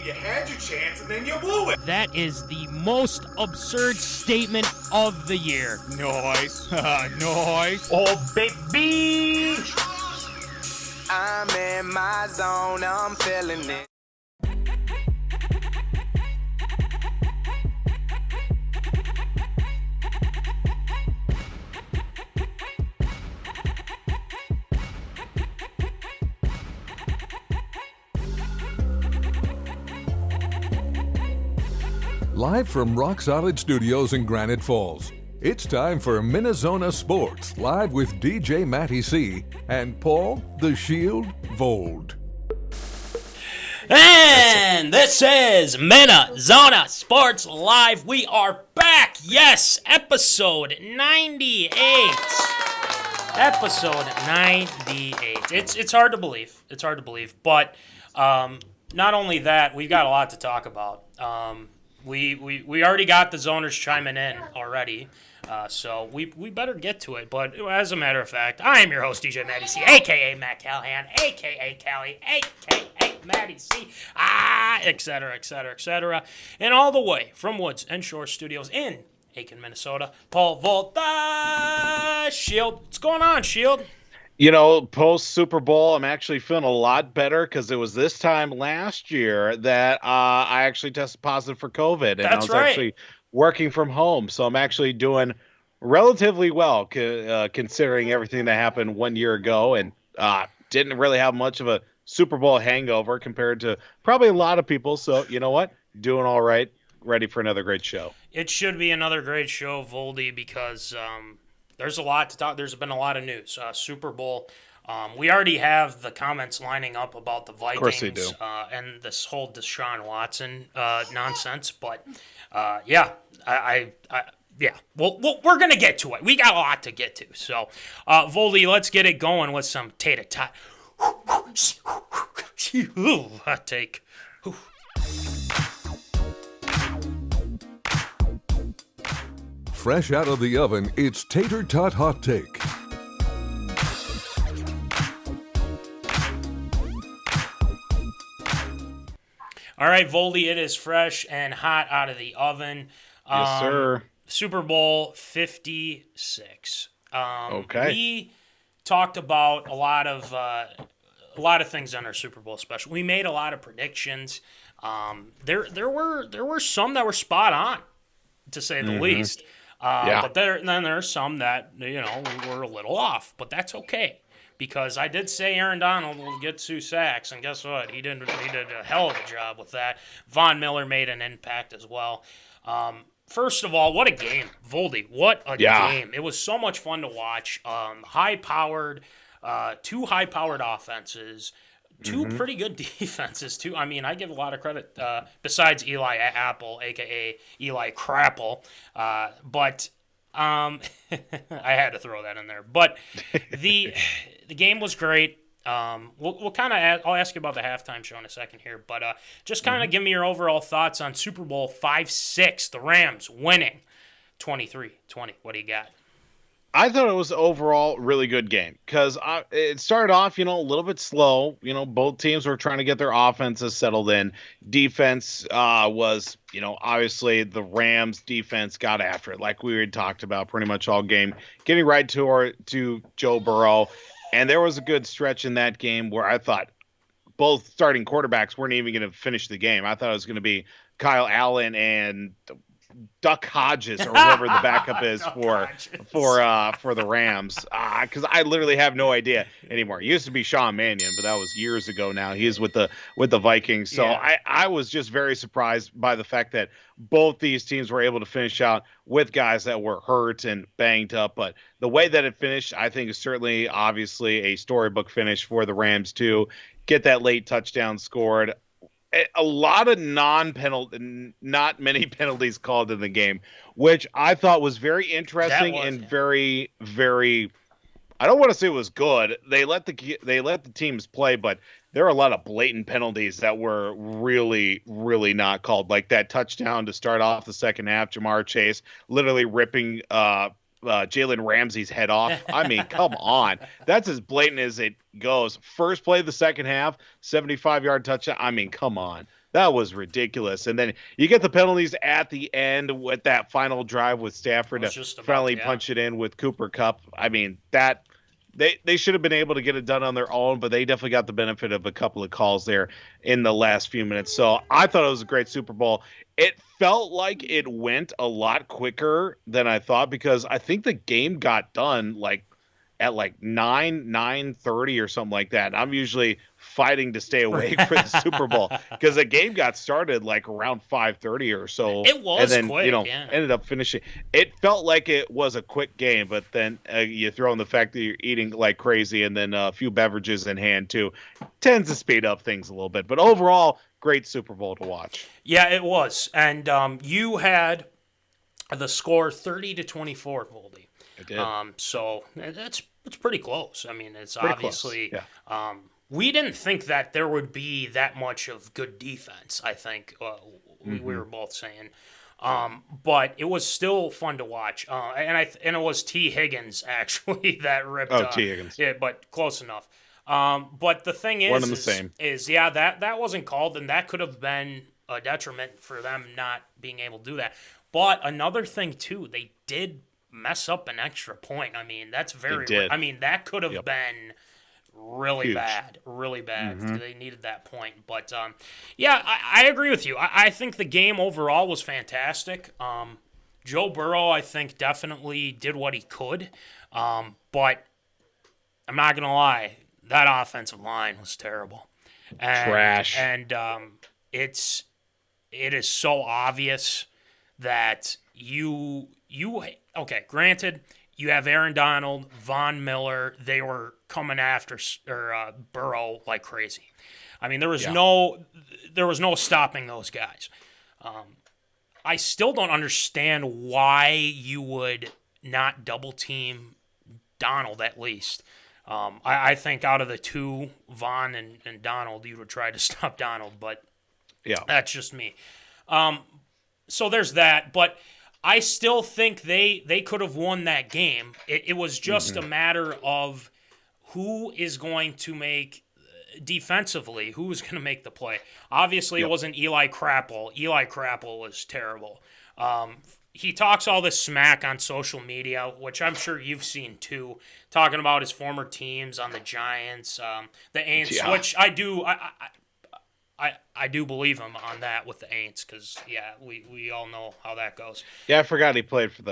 You had your chance and then you blew it. That is the most absurd statement of the year. Nice. Nice. Oh, baby. I'm in my zone, I'm feeling it. Live from Rock Solid Studios in Granite Falls, it's time for MinneZona Sports, live with DJ Matty C. and Paul the Shield Vold. And this is MinneZona Sports Live. We are back. Yes, episode 98. Episode 98. It's hard to believe. It's hard to believe. But not only that, we've got a lot to talk about. we already got the zoners chiming in already. So we better get to it. But as a matter of fact, I am your host, DJ Matty C, a.k.a. Matt Callahan, a.k.a. Callie, a.k.a. Matty C, et cetera, et cetera, et cetera. And all the way from Woods and Shore Studios in Aiken, Minnesota, Paul Volta, Shield. What's going on, Shield? You know, post Super Bowl, I'm actually feeling a lot better because it was this time last year that I actually tested positive for COVID. And I was actually working from home. So I'm actually doing relatively well considering everything that happened 1 year ago, and didn't really have much of a Super Bowl hangover compared to probably a lot of people. So you know what? Doing all right. Ready for another great show. It should be another great show, Voldy, because there's a lot to talk. There's been a lot of news. Super Bowl. We already have the comments lining up about the Vikings. Of course they do. And this whole DeshaunWatson nonsense. But yeah, we're gonna get to it. We got a lot to get to. So, Voldy, let's get it going with some Tater tot. Hot take. Fresh out of the oven, it's Tater Tot Hot Take. All right, Voldy, it is fresh and hot out of the oven. Yes, sir. Super Bowl 56. Okay. We talked about a lot of things on our Super Bowl special. We made a lot of predictions. There were some that were spot on, to say the least. But then there are some that, we were a little off. But that's okay, because I did say Aaron Donald will get 2 sacks, and guess what? He did a hell of a job with that. Von Miller made an impact as well. First of all, what a game, Voldy! What a game! It was so much fun to watch. High-powered, 2 high-powered offenses. 2 pretty good defenses, too. I mean, I give a lot of credit, besides Eli Apple, a.k.a. Eli Crapple. But I had to throw that in there. But the game was great. We'll kind of I'll ask you about the halftime show in a second here. But just kind of give me your overall thoughts on Super Bowl 56, the Rams winning 23-20. What do you got? I thought it was overall really good game because it started off, a little bit slow. Both teams were trying to get their offenses settled in. Defense was, obviously the Rams defense got after it like we had talked about pretty much all game, getting right to Joe Burrow. And there was a good stretch in that game where I thought both starting quarterbacks weren't even going to finish the game. I thought it was going to be Kyle Allen and Duck Hodges or whoever the backup is for the Rams, because I literally have no idea anymore. It used to be Sean Mannion, but that was years ago now. He's with the Vikings. So I was just very surprised by the fact that both these teams were able to finish out with guys that were hurt and banged up. But the way that it finished, I think, is certainly obviously a storybook finish for the Rams to get that late touchdown scored. A lot of not many penalties called in the game, which I thought was very interesting and very, very. I don't want to say it was good. They let the teams play, but there are a lot of blatant penalties that were really, really not called, like that touchdown to start off the second half. Jamar Chase literally ripping Jalen Ramsey's head off. I mean, come on. That's as blatant as it goes. First play of the second half, 75-yard touchdown. I mean, come on. That was ridiculous. And then you get the penalties at the end with that final drive with Stafford to finally punch it in with Cooper Kupp. I mean, that they should have been able to get it done on their own, but they definitely got the benefit of a couple of calls there in the last few minutes. So I thought it was a great Super Bowl. It felt like it went a lot quicker than I thought, because I think the game got done at 9:30 or something like that. I'm usually fighting to stay awake for the Super Bowl because the game got started around 5:30 or so. It was and then, quick, ended up finishing. It felt like it was a quick game, but then you throw in the fact that you're eating like crazy and then a few beverages in hand too, tends to speed up things a little bit. But overall, great Super Bowl to watch. Yeah, it was. And you had the score 30-24, Voldy. I did. So it's pretty close. I mean, it's pretty obviously close. Yeah. We didn't think that there would be that much of good defense, I think, we were both saying. But it was still fun to watch. And it was T. Higgins actually that ripped. T. Higgins. Yeah, but close enough. But the thing is, one and the same. That wasn't called, and that could have been a detriment for them not being able to do that. But another thing too, they did mess up an extra point. I mean, that's very. I mean, that could have been really huge. Really bad. They needed that point. But yeah, I agree with you. I think the game overall was fantastic. Joe Burrow, I think, definitely did what he could. But I'm not gonna lie, that offensive line was terrible. Trash. And it is so obvious that okay, granted, you have Aaron Donald, Von Miller, they were coming after Burrow like crazy. I mean, there was no stopping those guys. I still don't understand why you would not double team Donald at least. I think out of the two, Von and Donald, you would try to stop Donald, but that's just me. So there's that, but I still think they could have won that game. It was just a matter of who is going to make defensively, who is going to make the play. Obviously, it wasn't Eli Crapple. Eli Crapple was terrible. He talks all this smack on social media, which I'm sure you've seen too, talking about his former teams on the Giants, the Aints, which I do. I do believe him on that with the Aints because we all know how that goes. Yeah, I forgot he played for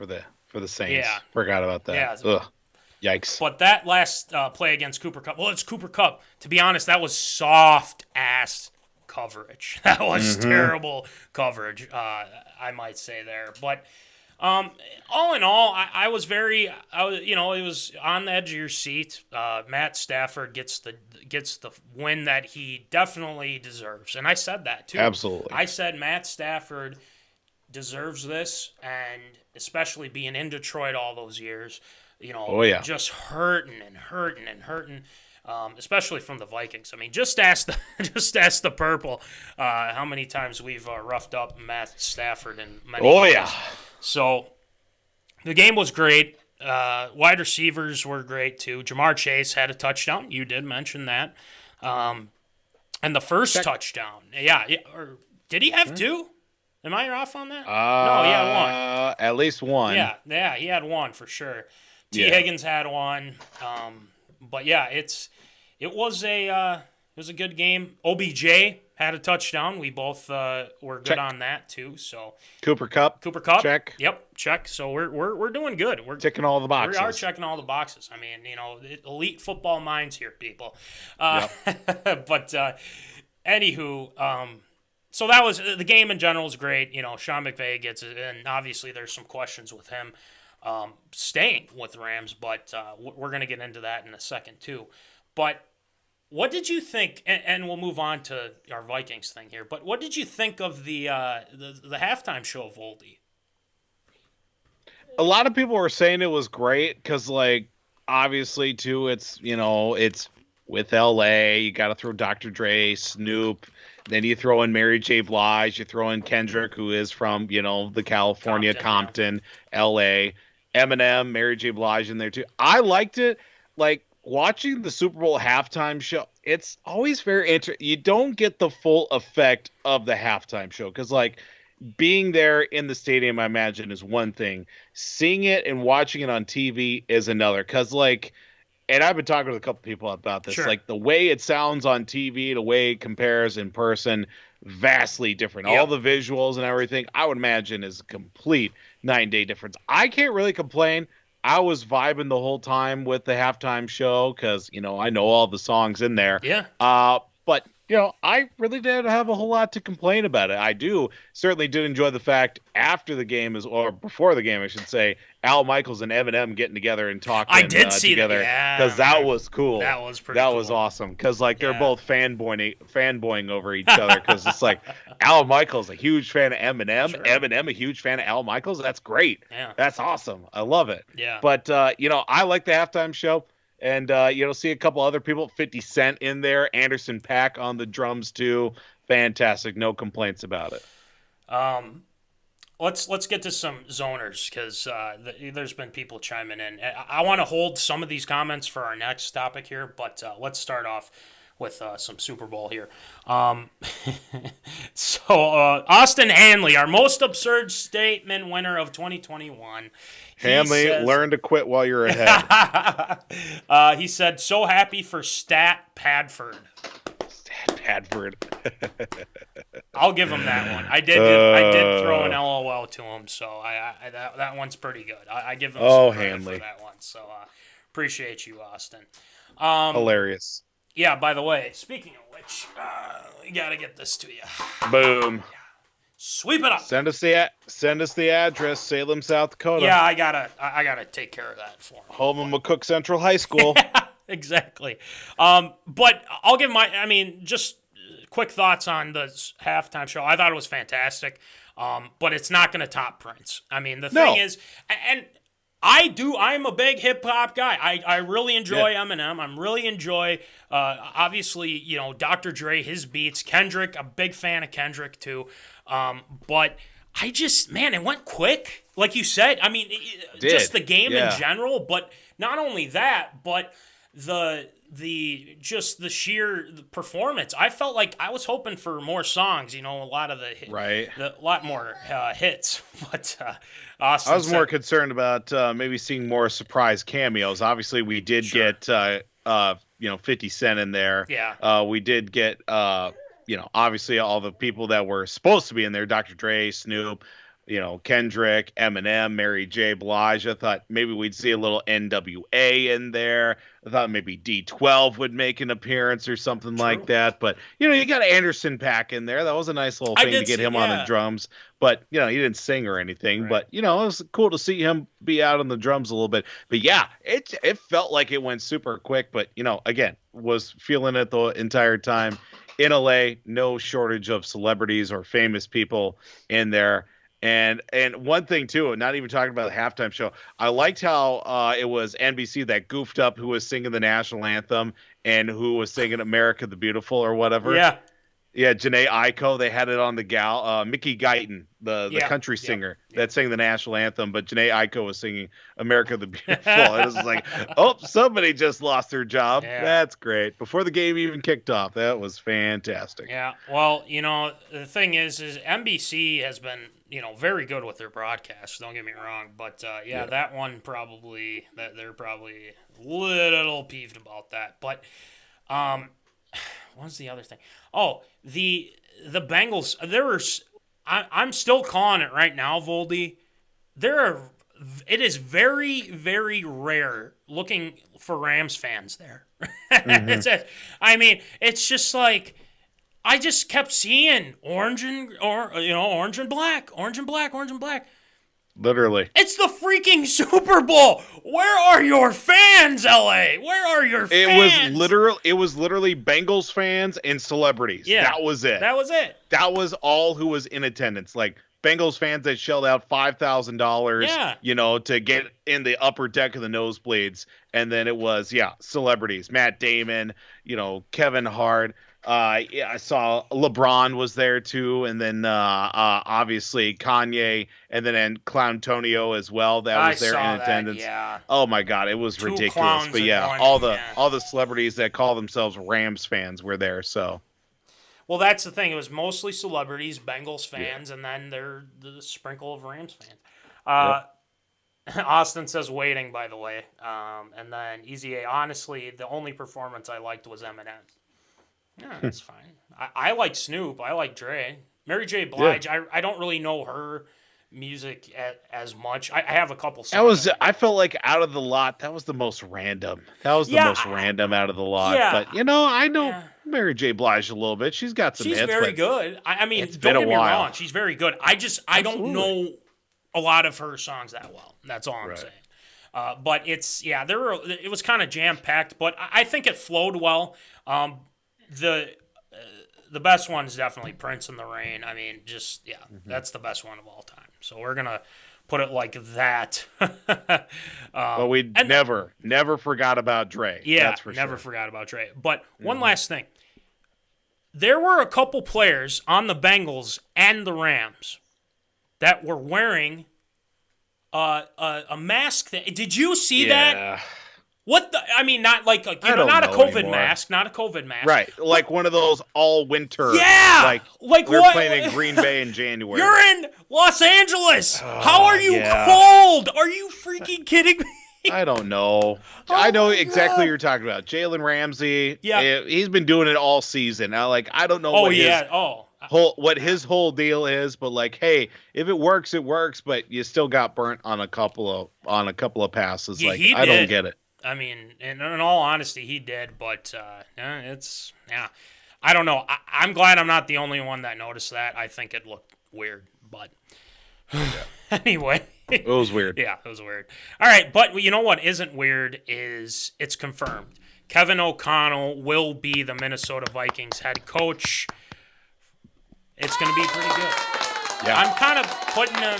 the Saints. Yeah, forgot about that. Yeah. Ugh. Yikes. But that last play against Cooper Kupp, well, it's Cooper Kupp. To be honest, that was soft ass coverage. That was terrible coverage. I might say there, but. All in all, I was it was on the edge of your seat. Matt Stafford gets the win that he definitely deserves, and I said that too. Absolutely, I said Matt Stafford deserves this, and especially being in Detroit all those years, just hurting, especially from the Vikings. I mean, just ask the Purple how many times we've roughed up Matt Stafford and many games. So the game was great. Wide receivers were great too. Jamar Chase had a touchdown. You did mention that. And the first touchdown. Yeah. Or did he have two? Am I off on that? No, he had one. At least one. Yeah, he had one for sure. T. Higgins had one. But yeah, it was a good game. OBJ had a touchdown. We both were good on that too. So Cooper Kupp, check. Yep, check. So we're doing good. We're ticking all the boxes. We are checking all the boxes. I mean, elite football minds here, people. But anywho, so that was the game in general was great. Sean McVay gets it, and obviously there's some questions with him staying with the Rams, but we're going to get into that in a second too. But what did you think? And we'll move on to our Vikings thing here. But what did you think of the halftime show of Oldie? A lot of people were saying it was great because, obviously, too, it's with L.A. You got to throw Dr. Dre, Snoop. Then you throw in Mary J. Blige. You throw in Kendrick, who is from the California, Compton, L.A. Eminem, Mary J. Blige in there too. I liked it. Watching the Super Bowl halftime show, it's always very interesting. You don't get the full effect of the halftime show because, being there in the stadium, I imagine, is one thing. Seeing it and watching it on TV is another. Because, and I've been talking with a couple people about this. Sure. The way it sounds on TV, the way it compares in person, vastly different. Yep. All the visuals and everything, I would imagine, is a complete 9-day difference. I can't really complain. I was vibing the whole time with the halftime show because, I know all the songs in there. Yeah. But, I really didn't have a whole lot to complain about it. I certainly did enjoy the fact after the game or before the game, I should say, Al Michaels and Eminem getting together and talking I did see together. Because that was cool. That was pretty cool. That was awesome. Because, they're both fanboying over each other. Because it's Al Michaels, a huge fan of Eminem. Sure. Eminem, a huge fan of Al Michaels. That's great. Yeah. That's awesome. I love it. Yeah. But, I like the halftime show. And, see a couple other people, 50 Cent in there, Anderson .Paak on the drums too. Fantastic. No complaints about it. Let's get to some zoners because there's been people chiming in. I want to hold some of these comments for our next topic here, but let's start off with some Super Bowl here. So Austin Hanley, our most absurd statement winner of 2021. Hanley, learn to quit while you're ahead. He said, "So happy for Stat Padford." Padford. I'll give him that one. I did throw an LOL to him, so that one's pretty good. I give him some credit Hanley for that one. So appreciate you, Austin. Hilarious. Yeah. By the way, speaking of which, we gotta get this to you. Boom. Sweep it up. Send us the address, Salem, South Dakota. Yeah, I gotta take care of that for him. Home of McCook Central High School. Exactly. But I'll give just quick thoughts on the halftime show. I thought it was fantastic. But it's not going to top Prince. I mean, the thing is, and I'm a big hip hop guy. I really enjoy Eminem. I really enjoy, obviously, Dr. Dre, his beats. Kendrick, a big fan of Kendrick too. But it went quick. Like you said, I mean, just the game in general, but not only that, but the sheer performance. I felt like I was hoping for more songs, a lot of a lot more hits. But Austin, I was more concerned about maybe seeing more surprise cameos. Obviously, we did get 50 Cent in there. Yeah. We did get obviously all the people that were supposed to be in there: Dr. Dre, Snoop, Kendrick, Eminem, Mary J. Blige. I thought maybe we'd see a little NWA in there. I thought maybe D12 would make an appearance or something like that. But, you got Anderson .Paak in there. That was a nice little thing to get him on the drums. But, he didn't sing or anything. Right. But, it was cool to see him be out on the drums a little bit. But, yeah, it felt like it went super quick. But, again, was feeling it the entire time. In LA, no shortage of celebrities or famous people in there. And one thing too, not even talking about the halftime show, I liked how it was NBC that goofed up who was singing the national anthem and who was singing "America the Beautiful" or whatever. Yeah, Janae Aiko. They had it on the gal, Mickey Guyton, the country singer that sang the national anthem, but Janae Aiko was singing "America the Beautiful." And it was like, somebody just lost their job. Yeah. That's great. Before the game even kicked off, that was fantastic. Yeah. Well, the thing is NBC has been, very good with their broadcasts. Don't get me wrong, but that one they're probably a little peeved about that. But what's the other thing? Oh, the Bengals. I'm still calling it right now, Voldy. It is very, very rare looking for Rams fans there. Mm-hmm. It's just like I just kept seeing orange and black. Literally. It's the freaking Super Bowl. Where are your fans, LA? Where are your fans? It was literally Bengals fans and celebrities. Yeah. That was it. That was all who was in attendance. Like Bengals fans that shelled out $5,000, to get in the upper deck of the nosebleeds. And then it was, celebrities. Matt Damon, Kevin Hart. I saw LeBron was there too, and then obviously Kanye, and then Clown Tonio as well. That was there in attendance. Yeah. Oh my God, it was ridiculous. But all the celebrities that call themselves Rams fans were there. So, well, that's the thing. It was mostly celebrities, Bengals fans, and then the sprinkle of Rams fans. Austin says waiting, by the way, and then Easy A. Honestly, the only performance I liked was Eminem. Yeah, that's fine. I like Snoop. I like Dre. Mary J. Blige, I don't really know her music as much. I have a couple songs. I felt like out of the lot, that was the most random. That was the most random out of the lot. Yeah. But, I know Mary J. Blige a little bit. She's got some hits. She's very good. Don't get me wrong. She's very good. I don't know a lot of her songs that well. That's all I'm saying. But it was kind of jam-packed, but I think it flowed well. The best one is definitely Prince in the Rain. That's the best one of all time. So we're gonna put it like that. But we never forgot about Dre. Yeah, that's for never sure. forgot about Dre. But one last thing: there were a couple players on the Bengals and the Rams that were wearing a mask. Did you see that? What the? I mean, not like not a COVID mask, not a COVID mask. Right, like one of those all winter. Yeah, like we're what? playing in Green Bay in January. You're in Los Angeles. How are you cold? Are you freaking kidding me? I don't know. I know exactly what you're talking about. Jalen Ramsey. Yeah, he's been doing it all season. I don't know. What his whole deal is, but like, hey, if it works, it works. But you still got burnt on a couple of passes. Yeah, like, I don't get it. I mean, in all honesty, he did, but I don't know. I'm glad I'm not the only one that noticed that. I think it looked weird, but anyway. It was weird. Yeah, it was weird. All right, but you know what isn't weird is it's confirmed. KevinOConnell will be the Minnesota Vikings head coach. It's going to be pretty good. Yeah. I'm kind of putting him,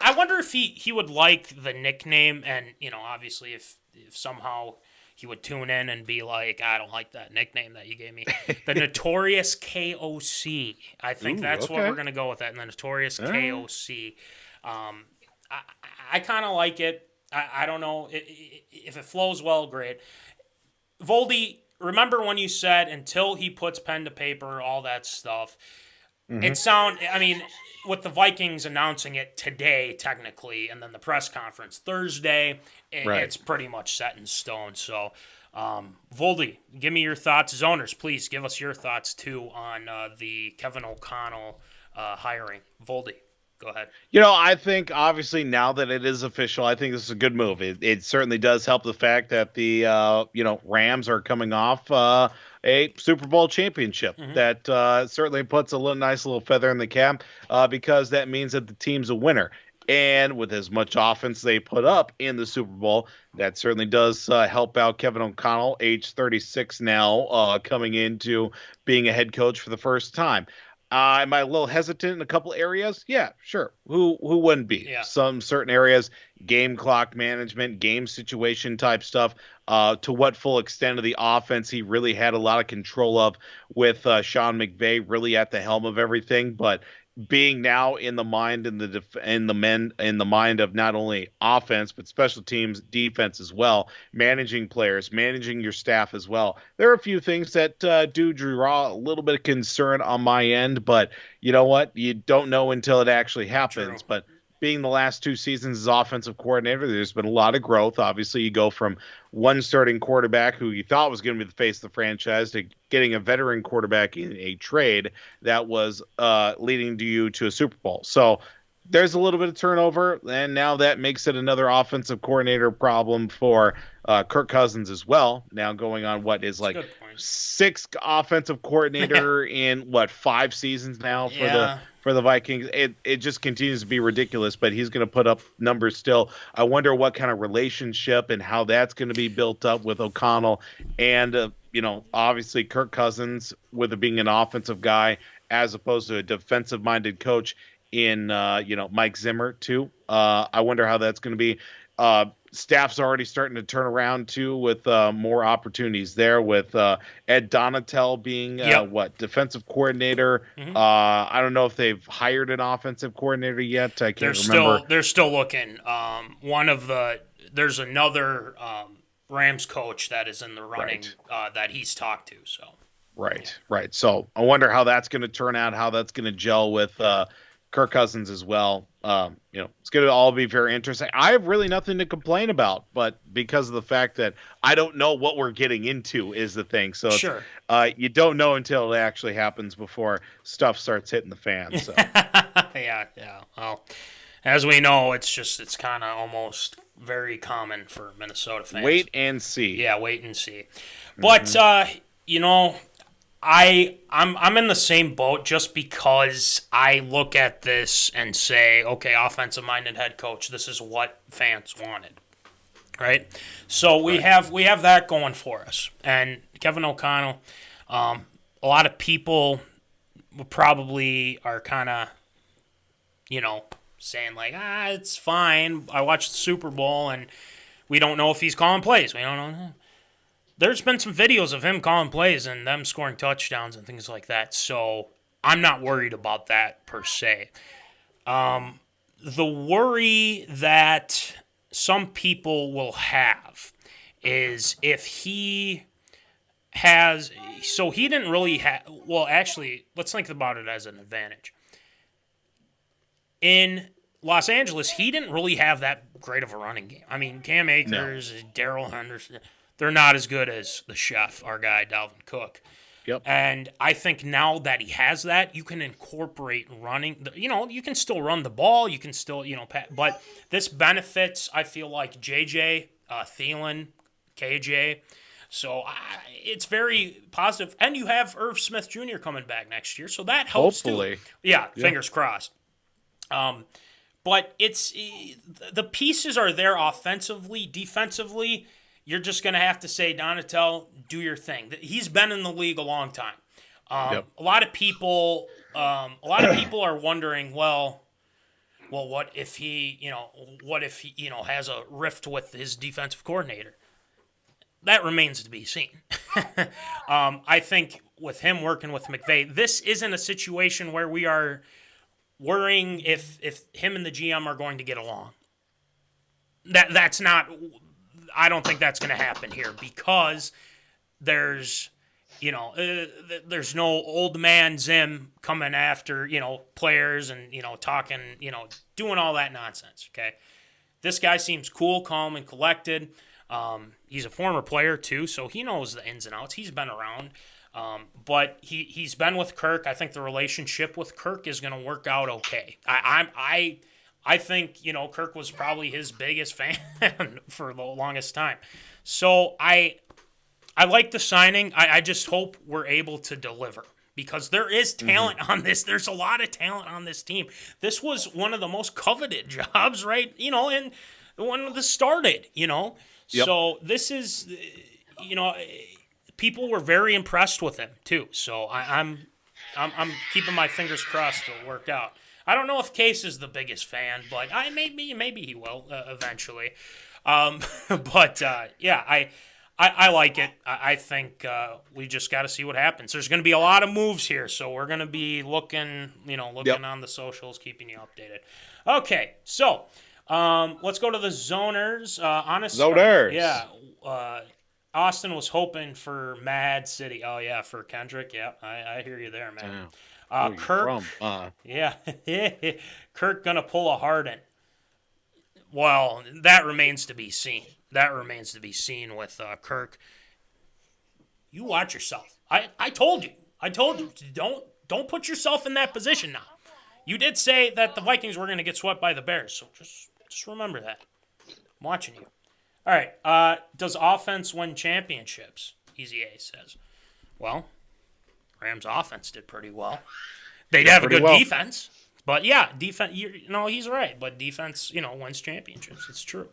I wonder if he would like the nickname, and, obviously if somehow he would tune in and be like, I don't like that nickname that you gave me. The Notorious KOC. I think that's what we're going to go with that, the Notorious KOC. I kind of like it. I don't know. If it flows well, great. Voldy, remember when you said until he puts pen to paper, all that stuff, with the Vikings announcing it today, technically, and then the press conference Thursday, it's pretty much set in stone. So, Voldy, give me your thoughts. Zoners, please give us your thoughts, too, on the KevinOConnell hiring. Voldy, go ahead. I think, obviously, now that it is official, I think this is a good move. It certainly does help the fact that the, Rams are coming off a Super Bowl championship. That certainly puts a nice little feather in the cap because that means that the team's a winner. And with as much offense they put up in the Super Bowl, that certainly does help out KevinOConnell, age 36 now, coming into being a head coach for the first time. Am I a little hesitant in a couple areas? Yeah, sure. Who wouldn't be? Yeah. Some certain areas, game clock management, game situation type stuff. To what full extent of the offense he really had a lot of control of with Sean McVay really at the helm of everything. But being now in the mind in the mind of not only offense but special teams, defense as well, managing players, managing your staff as well. There are a few things that do draw a little bit of concern on my end, but you know what? You don't know until it actually happens. True. But being the last 2 seasons as offensive coordinator, there's been a lot of growth. Obviously, you go from one starting quarterback who you thought was going to be the face of the franchise to getting a veteran quarterback in a trade that was leading you to a Super Bowl. So there's a little bit of turnover, and now that makes it another offensive coordinator problem for Kirk Cousins as well. Now going on what is like 6th offensive coordinator in 5 seasons now for the Vikings. It just continues to be ridiculous, but he's going to put up numbers still. I wonder what kind of relationship and how that's going to be built up with O'Connell and obviously Kirk Cousins with it being an offensive guy as opposed to a defensive-minded coach in Mike Zimmer too. I wonder how that's going to be. Staff's already starting to turn around too with more opportunities there with Ed Donatel being defensive coordinator. I don't know if they've hired an offensive coordinator yet. I can't remember. They're still looking. There's another Rams coach that is in the running that he's talked to. So right. So I wonder how that's going to turn out. How that's going to gel with Kirk Cousins as well. It's going to all be very interesting. I have really nothing to complain about, but because of the fact that I don't know what we're getting into is the thing. So sure. You don't know until it actually happens before stuff starts hitting the fan. So. Yeah. Well, as we know, it's kind of almost very common for Minnesota fans. Wait and see. Yeah, wait and see. But I'm in the same boat just because I look at this and say, okay, offensive-minded head coach, this is what fans wanted, right? So we have that going for us. And KevinOConnell, a lot of people probably are kind of, saying like, it's fine. I watched the Super Bowl, and we don't know if he's calling plays. We don't know. there's been some videos of him calling plays and them scoring touchdowns and things like that. So I'm not worried about that per se. The worry that some people will have is if he has, so he didn't really have, well, actually, let's think about it as an advantage. In Los Angeles, he didn't really have that great of a running game. I mean, Cam Akers, Darrell Henderson, they're not as good as the chef, our guy, Dalvin Cook. Yep. And I think now that he has that, you can incorporate running. You know, you can still run the ball. You can still, but this benefits, I feel like, JJ, Thielen, KJ. So it's very positive. And you have Irv Smith Jr. coming back next year, so that helps Hopefully. too. Yeah, fingers crossed. But it's the pieces are there offensively. Defensively, you're just going to have to say, Donatel, do your thing. He's been in the league a long time. A lot of people are wondering, well, what if he has a rift with his defensive coordinator? That remains to be seen. I think with him working with McVay, this isn't a situation where we are worrying if him and the GM are going to get along. That's not. I don't think that's going to happen here because there's no old man Zim coming after players and talking doing all that nonsense. Okay, this guy seems cool, calm, and collected. He's a former player too, so he knows the ins and outs. He's been around. But he's been with Kirk. I think the relationship with Kirk is going to work out okay. I think Kirk was probably his biggest fan for the longest time. So I like the signing. I just hope we're able to deliver because there is talent on this. There's a lot of talent on this team. This was one of the most coveted jobs, right? And when this started, Yep. So this is, people were very impressed with him too. So I'm keeping my fingers crossed it'll work out. I don't know if Case is the biggest fan, but maybe he will eventually. I like it. I think we just got to see what happens. There's going to be a lot of moves here, so we're going to be looking on the socials, keeping you updated. Okay, so let's go to the zoners. Zoners. Yeah. Austin was hoping for Mad City. Oh, yeah, for Kendrick. Yeah, I hear you there, man. Kirk. Yeah. Kirk going to pull a Harden. Well, that remains to be seen. With Kirk. You watch yourself. I told you. Don't put yourself in that position now. You did say that the Vikings were going to get swept by the Bears, so just remember that. I'm watching you. All right. Does offense win championships? Easy A says. Well, Rams' offense did pretty well. They'd have a good defense. But, yeah, defense. He's right. But defense, wins championships. It's true.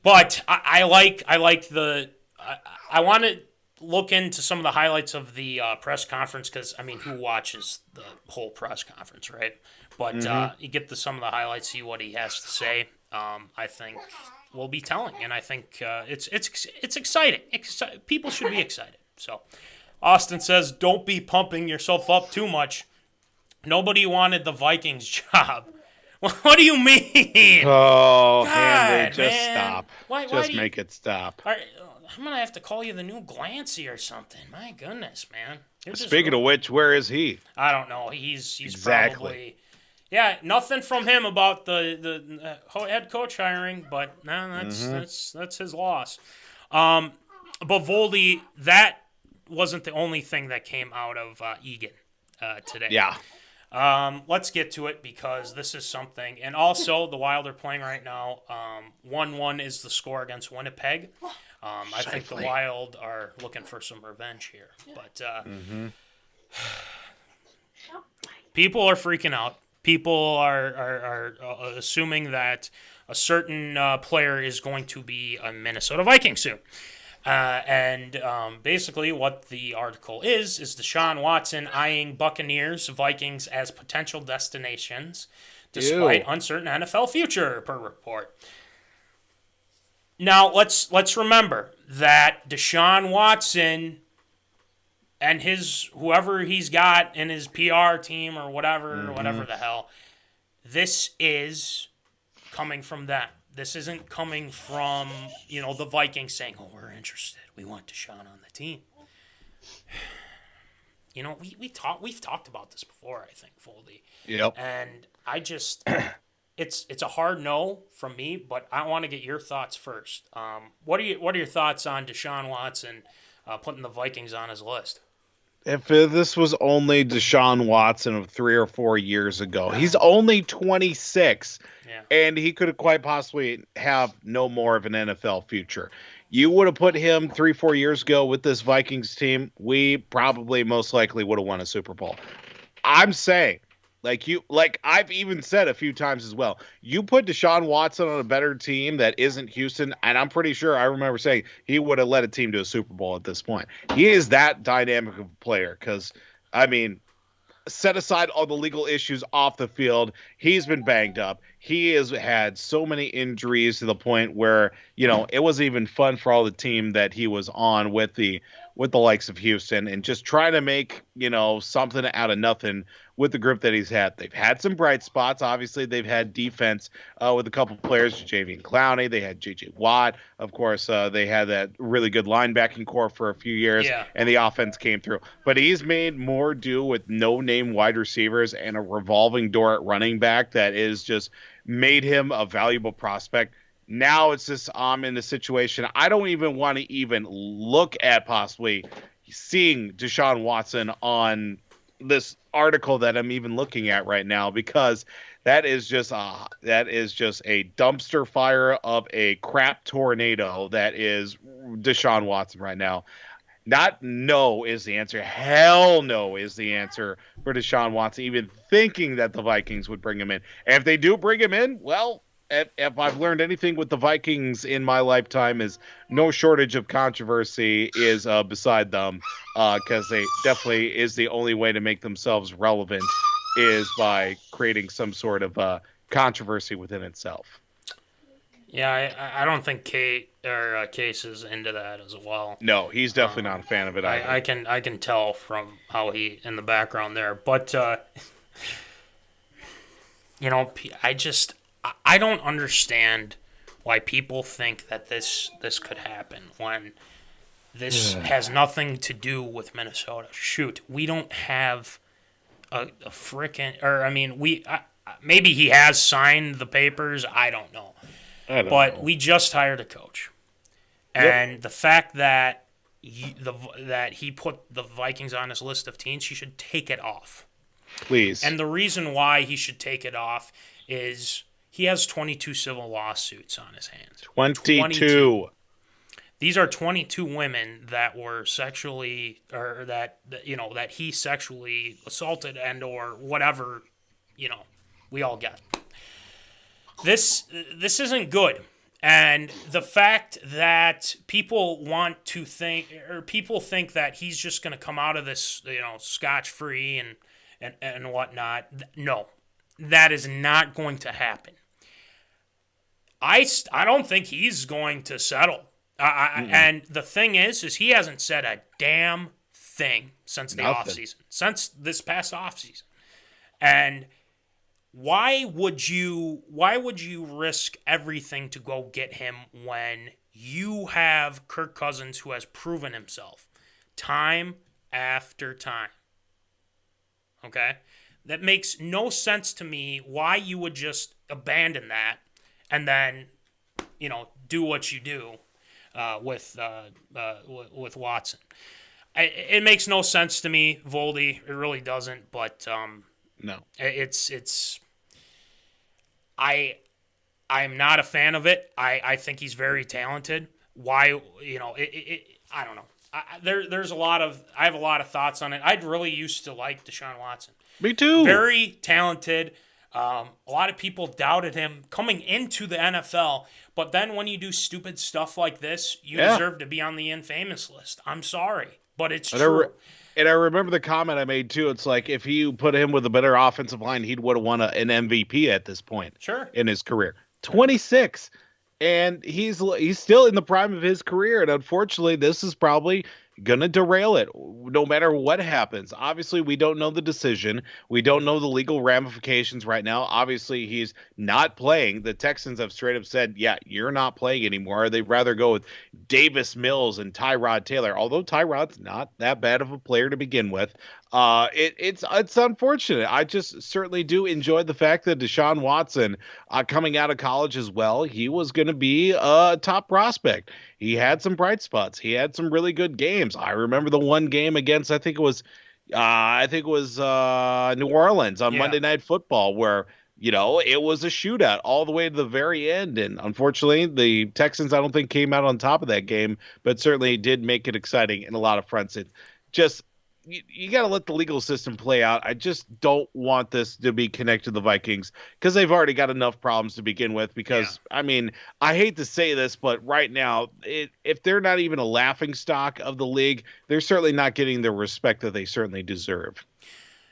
But I like the – I want to look into some of the highlights of the press conference because, who watches the whole press conference, right? But you get some of the highlights, see what he has to say. I think – will be telling, and I think it's exciting. People should be excited. So, Austin says, "Don't be pumping yourself up too much. Nobody wanted the Vikings job." What do you mean? Oh, God, Henry, just man. stop. Why make it stop. All right, I'm gonna have to call you the new Glancy or something. My goodness, man. Speaking of which, where is he? I don't know. He's exactly. Probably. Yeah, nothing from him about the head coach hiring, but that's his loss. But Voldy, that wasn't the only thing that came out of Egan today. Yeah. Let's get to it because this is something. And also, the Wild are playing right now. 1-1 is the score against Winnipeg. I think the Wild are looking for some revenge here. But people are freaking out. People are assuming that a certain player is going to be a Minnesota Viking soon. And basically what the article is DeshaunWatson eyeing Buccaneers, Vikings as potential destinations despite uncertain NFL future, per report. Now let's remember that DeshaunWatson and his whoever he's got in his PR team or whatever the hell, this is coming from them. This isn't coming from, the Vikings saying, "Oh, we're interested. We want Deshaun on the team." We've talked about this before, I think, Foldy. Yep. And I just it's a hard no from me, but I want to get your thoughts first. What are your thoughts on Deshaun Watson putting the Vikings on his list? If this was only Deshaun Watson of 3 or 4 years ago, he's only 26, and he could quite possibly have no more of an NFL future. You would have put him 3-4 years ago with this Vikings team, we probably most likely would have won a Super Bowl. I'm saying, like I've even said a few times as well, you put Deshaun Watson on a better team that isn't Houston, and I'm pretty sure I remember saying he would have led a team to a Super Bowl at this point. He is that dynamic of a player because, set aside all the legal issues off the field, he's been banged up. He has had so many injuries to the point where, it wasn't even fun for all the team that he was on with the likes of Houston, and just trying to make, something out of nothing with the group that he's had. They've had some bright spots. Obviously, they've had defense with a couple players, Javian Clowney. They had J.J. Watt. Of course, they had that really good linebacking core for a few years, and the offense came through. But he's made more do with no-name wide receivers and a revolving door at running back that is just made him a valuable prospect. Now it's just I'm in a situation I don't even want to even look at possibly seeing Deshaun Watson on this article that I'm even looking at right now, because that is just a dumpster fire of a crap tornado that is Deshaun Watson right now. Not no is the answer. Hell no is the answer for Deshaun Watson, even thinking that the Vikings would bring him in. And if they do bring him in, well, if I've learned anything with the Vikings in my lifetime is no shortage of controversy is beside them, because they definitely is the only way to make themselves relevant is by creating some sort of controversy within itself. Yeah, I don't think Case is into that as well. No, he's definitely not a fan of it either. I can tell from how he in the background there, but I don't understand why people think that this could happen when this has nothing to do with Minnesota. Shoot, we don't have a frickin' maybe he has signed the papers. I don't know. But we just hired a coach, and the fact that that he put the Vikings on his list of teams, he should take it off, please. And the reason why he should take it off is he has 22 civil lawsuits on his hands. 22. These are 22 women that were sexually, or that he sexually assaulted and or whatever, we all get. This isn't good. And the fact that people think that he's just going to come out of this, scotch-free and whatnot, no, that is not going to happen. I don't think he's going to settle. And the thing is he hasn't said a damn thing since the offseason, since this past offseason. And why would you risk everything to go get him when you have Kirk Cousins, who has proven himself time after time? Okay? That makes no sense to me why you would just abandon that and then, do what you do with Watson. It makes no sense to me, Voldy. It really doesn't. But no, it's. I'm not a fan of it. I think he's very talented. Why? I don't know. There's a lot of. I have a lot of thoughts on it. I'd really used to like Deshaun Watson. Me too. Very talented. A lot of people doubted him coming into the NFL, but then when you do stupid stuff like this, you deserve to be on the infamous list. I'm sorry, but it's true. And I remember the comment I made too. It's like if you put him with a better offensive line, he would have won an MVP at this point. Sure. In his career. 26. and he's still in the prime of his career, and unfortunately, this is probably gonna derail it no matter what happens. Obviously, we don't know the decision. We don't know the legal ramifications right now. Obviously, he's not playing. The Texans have straight up said, yeah, you're not playing anymore. They'd rather go with Davis Mills and Tyrod Taylor, although Tyrod's not that bad of a player to begin with. It's unfortunate. I just certainly do enjoy the fact that DeshaunWatson, coming out of college as well, he was going to be a top prospect. He had some bright spots. He had some really good games. I remember the one game against, I think it was New Orleans on Monday Night Football, where it was a shootout all the way to the very end. And unfortunately, the Texans, I don't think, came out on top of that game, but certainly did make it exciting in a lot of fronts. It just, you got to let the legal system play out. I just don't want this to be connected to the Vikings because they've already got enough problems to begin with. Because, I mean, I hate to say this, but right now, if they're not even a laughing stock of the league, they're certainly not getting the respect that they certainly deserve.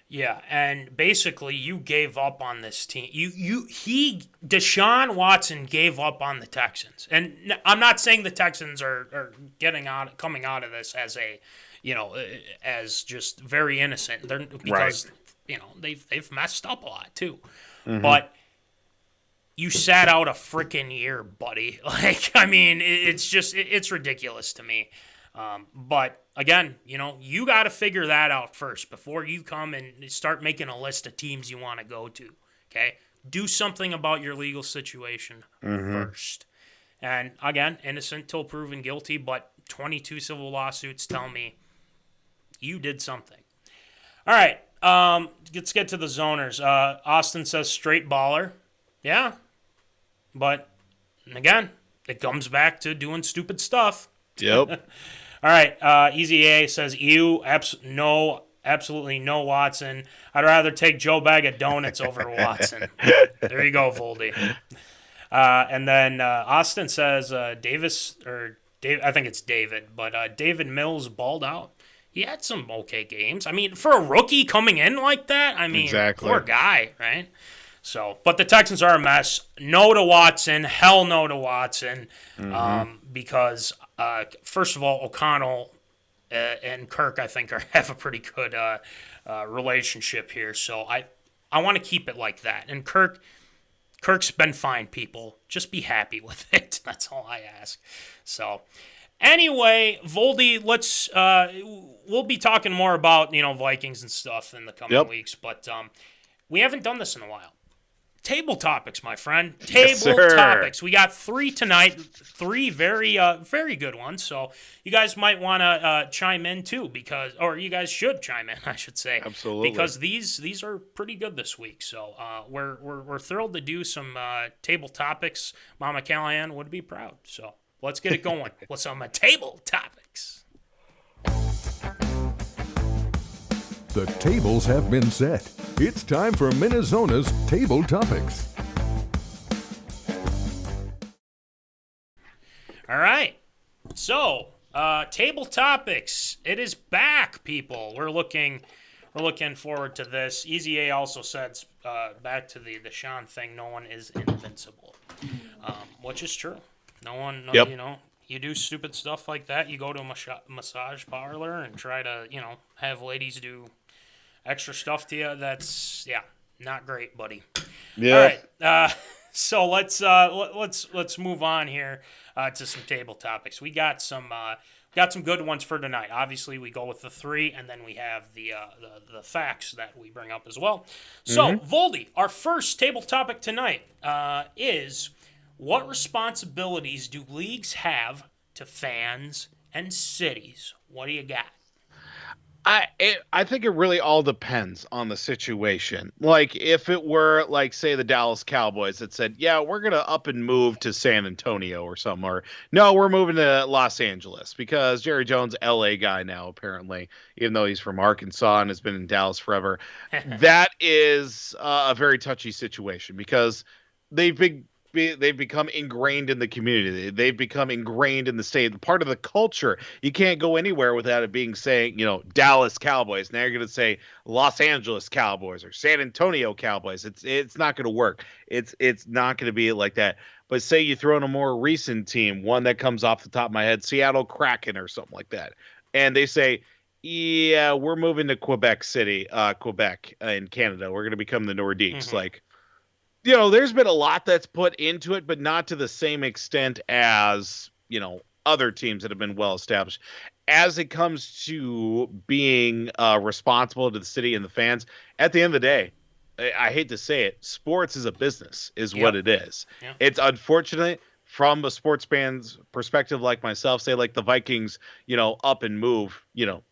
Yeah, and basically you gave up on this team. Deshaun Watson gave up on the Texans. And I'm not saying the Texans are coming out of this as as just very innocent. Because they've messed up a lot too. Mm-hmm. But you sat out a freaking year, buddy. It's ridiculous to me. But again, you got to figure that out first before you come and start making a list of teams you want to go to. Okay, do something about your legal situation first. And again, innocent till proven guilty, but 22 civil lawsuits tell me you did something. All right, let's get to the zoners. Austin says straight baller. Yeah, but again, it comes back to doing stupid stuff. Yep. All right, Easy A says, absolutely no Watson. I'd rather take Joe Bag of Donuts over Watson. There you go, Voldy. And then Austin says, I think it's David, but David Mills balled out. He had some okay games. I mean, for a rookie coming in like that, exactly. Poor guy, right? So, but the Texans are a mess. No to Watson. Hell no to Watson. Because, first of all, O'Connell and Kirk, I think, have a pretty good relationship here. So I want to keep it like that. And Kirk's been fine, people. Just be happy with it. That's all I ask. So, anyway, Voldy, we'll be talking more about, Vikings and stuff in the coming weeks. But we haven't done this in a while. Table topics, my friend. Table topics. We got 3 tonight. 3 very, very good ones. So you guys might want to chime in too, or you guys should chime in, I should say. Absolutely. Because these are pretty good this week. So we're thrilled to do some table topics. Mama Callahan would be proud. So let's get it going with some table topics. The tables have been set. It's time for MinneZona's Table Topics. All right. So, Table Topics. It is back, people. We're looking forward to this. Easy A also said, back to the Deshaun thing, no one is invincible, which is true. No one, you do stupid stuff like that. You go to a massage parlor and try to, have ladies do extra stuff to you. That's not great, buddy. Yeah. All right. So let's move on here to some table topics. We got some good ones for tonight. Obviously, we go with the 3, and then we have the facts that we bring up as well. So, Voldy, our first table topic tonight is, what responsibilities do leagues have to fans and cities? What do you got? I think it really all depends on the situation. Like, if it were, like, say, the Dallas Cowboys that said, yeah, we're going to up and move to San Antonio or something, or no, we're moving to Los Angeles because Jerry Jones, LA guy now, apparently, even though he's from Arkansas and has been in Dallas forever. That is a very touchy situation because they've been they've become ingrained in the community. They've become ingrained in the state, part of the culture. You can't go anywhere without it being saying, Dallas Cowboys. Now you're going to say Los Angeles Cowboys or San Antonio Cowboys. It's not going to work. It's not going to be like that. But say you throw in a more recent team, one that comes off the top of my head, Seattle Kraken or something like that, and they say, yeah, we're moving to Quebec City, Quebec in Canada. We're going to become the Nordiques. Like, there's been a lot that's put into it, but not to the same extent as, other teams that have been well established. As it comes to being responsible to the city and the fans, at the end of the day, I hate to say it, sports is a business, is what it is. Yep. It's unfortunate from a sports fan's perspective like myself, say like the Vikings, up and move,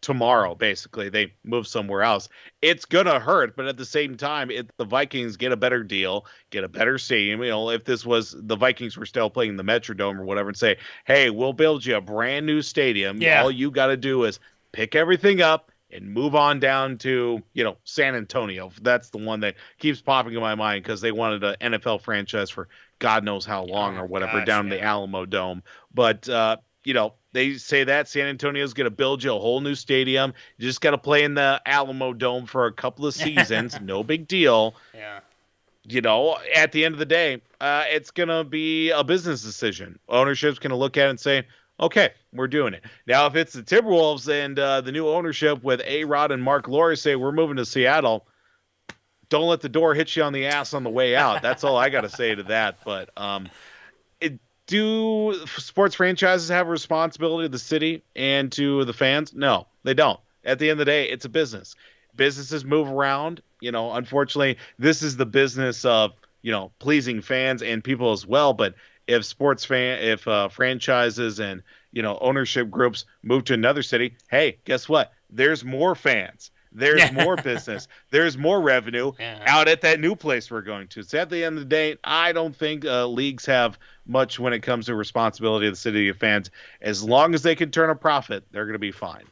tomorrow, basically. They move somewhere else. It's going to hurt, but at the same time, if the Vikings get a better deal, get a better stadium, if this was the Vikings were still playing the Metrodome or whatever and say, hey, we'll build you a brand new stadium. Yeah. All you got to do is pick everything up and move on down to, San Antonio. That's the one that keeps popping in my mind because they wanted an NFL franchise for God knows how long or whatever down in the Alamo Dome. But, they say that San Antonio's going to build you a whole new stadium. You just got to play in the Alamo Dome for a couple of seasons. No big deal. Yeah. At the end of the day, it's going to be a business decision. Ownership's going to look at it and say, okay, we're doing it. Now, if it's the Timberwolves and the new ownership with A-Rod and Mark Lowry say we're moving to Seattle, don't let the door hit you on the ass on the way out. That's all I got to say to that. But do sports franchises have a responsibility to the city and to the fans? No, they don't. At the end of the day, it's a business. Businesses move around. Unfortunately, this is the business of, pleasing fans and people as well. But if franchises and, ownership groups move to another city, hey, guess what? There's more fans. There's more business. There's more revenue out at that new place we're going to. So at the end of the day, I don't think leagues have much when it comes to responsibility of the city of fans. As long as they can turn a profit, they're going to be fine.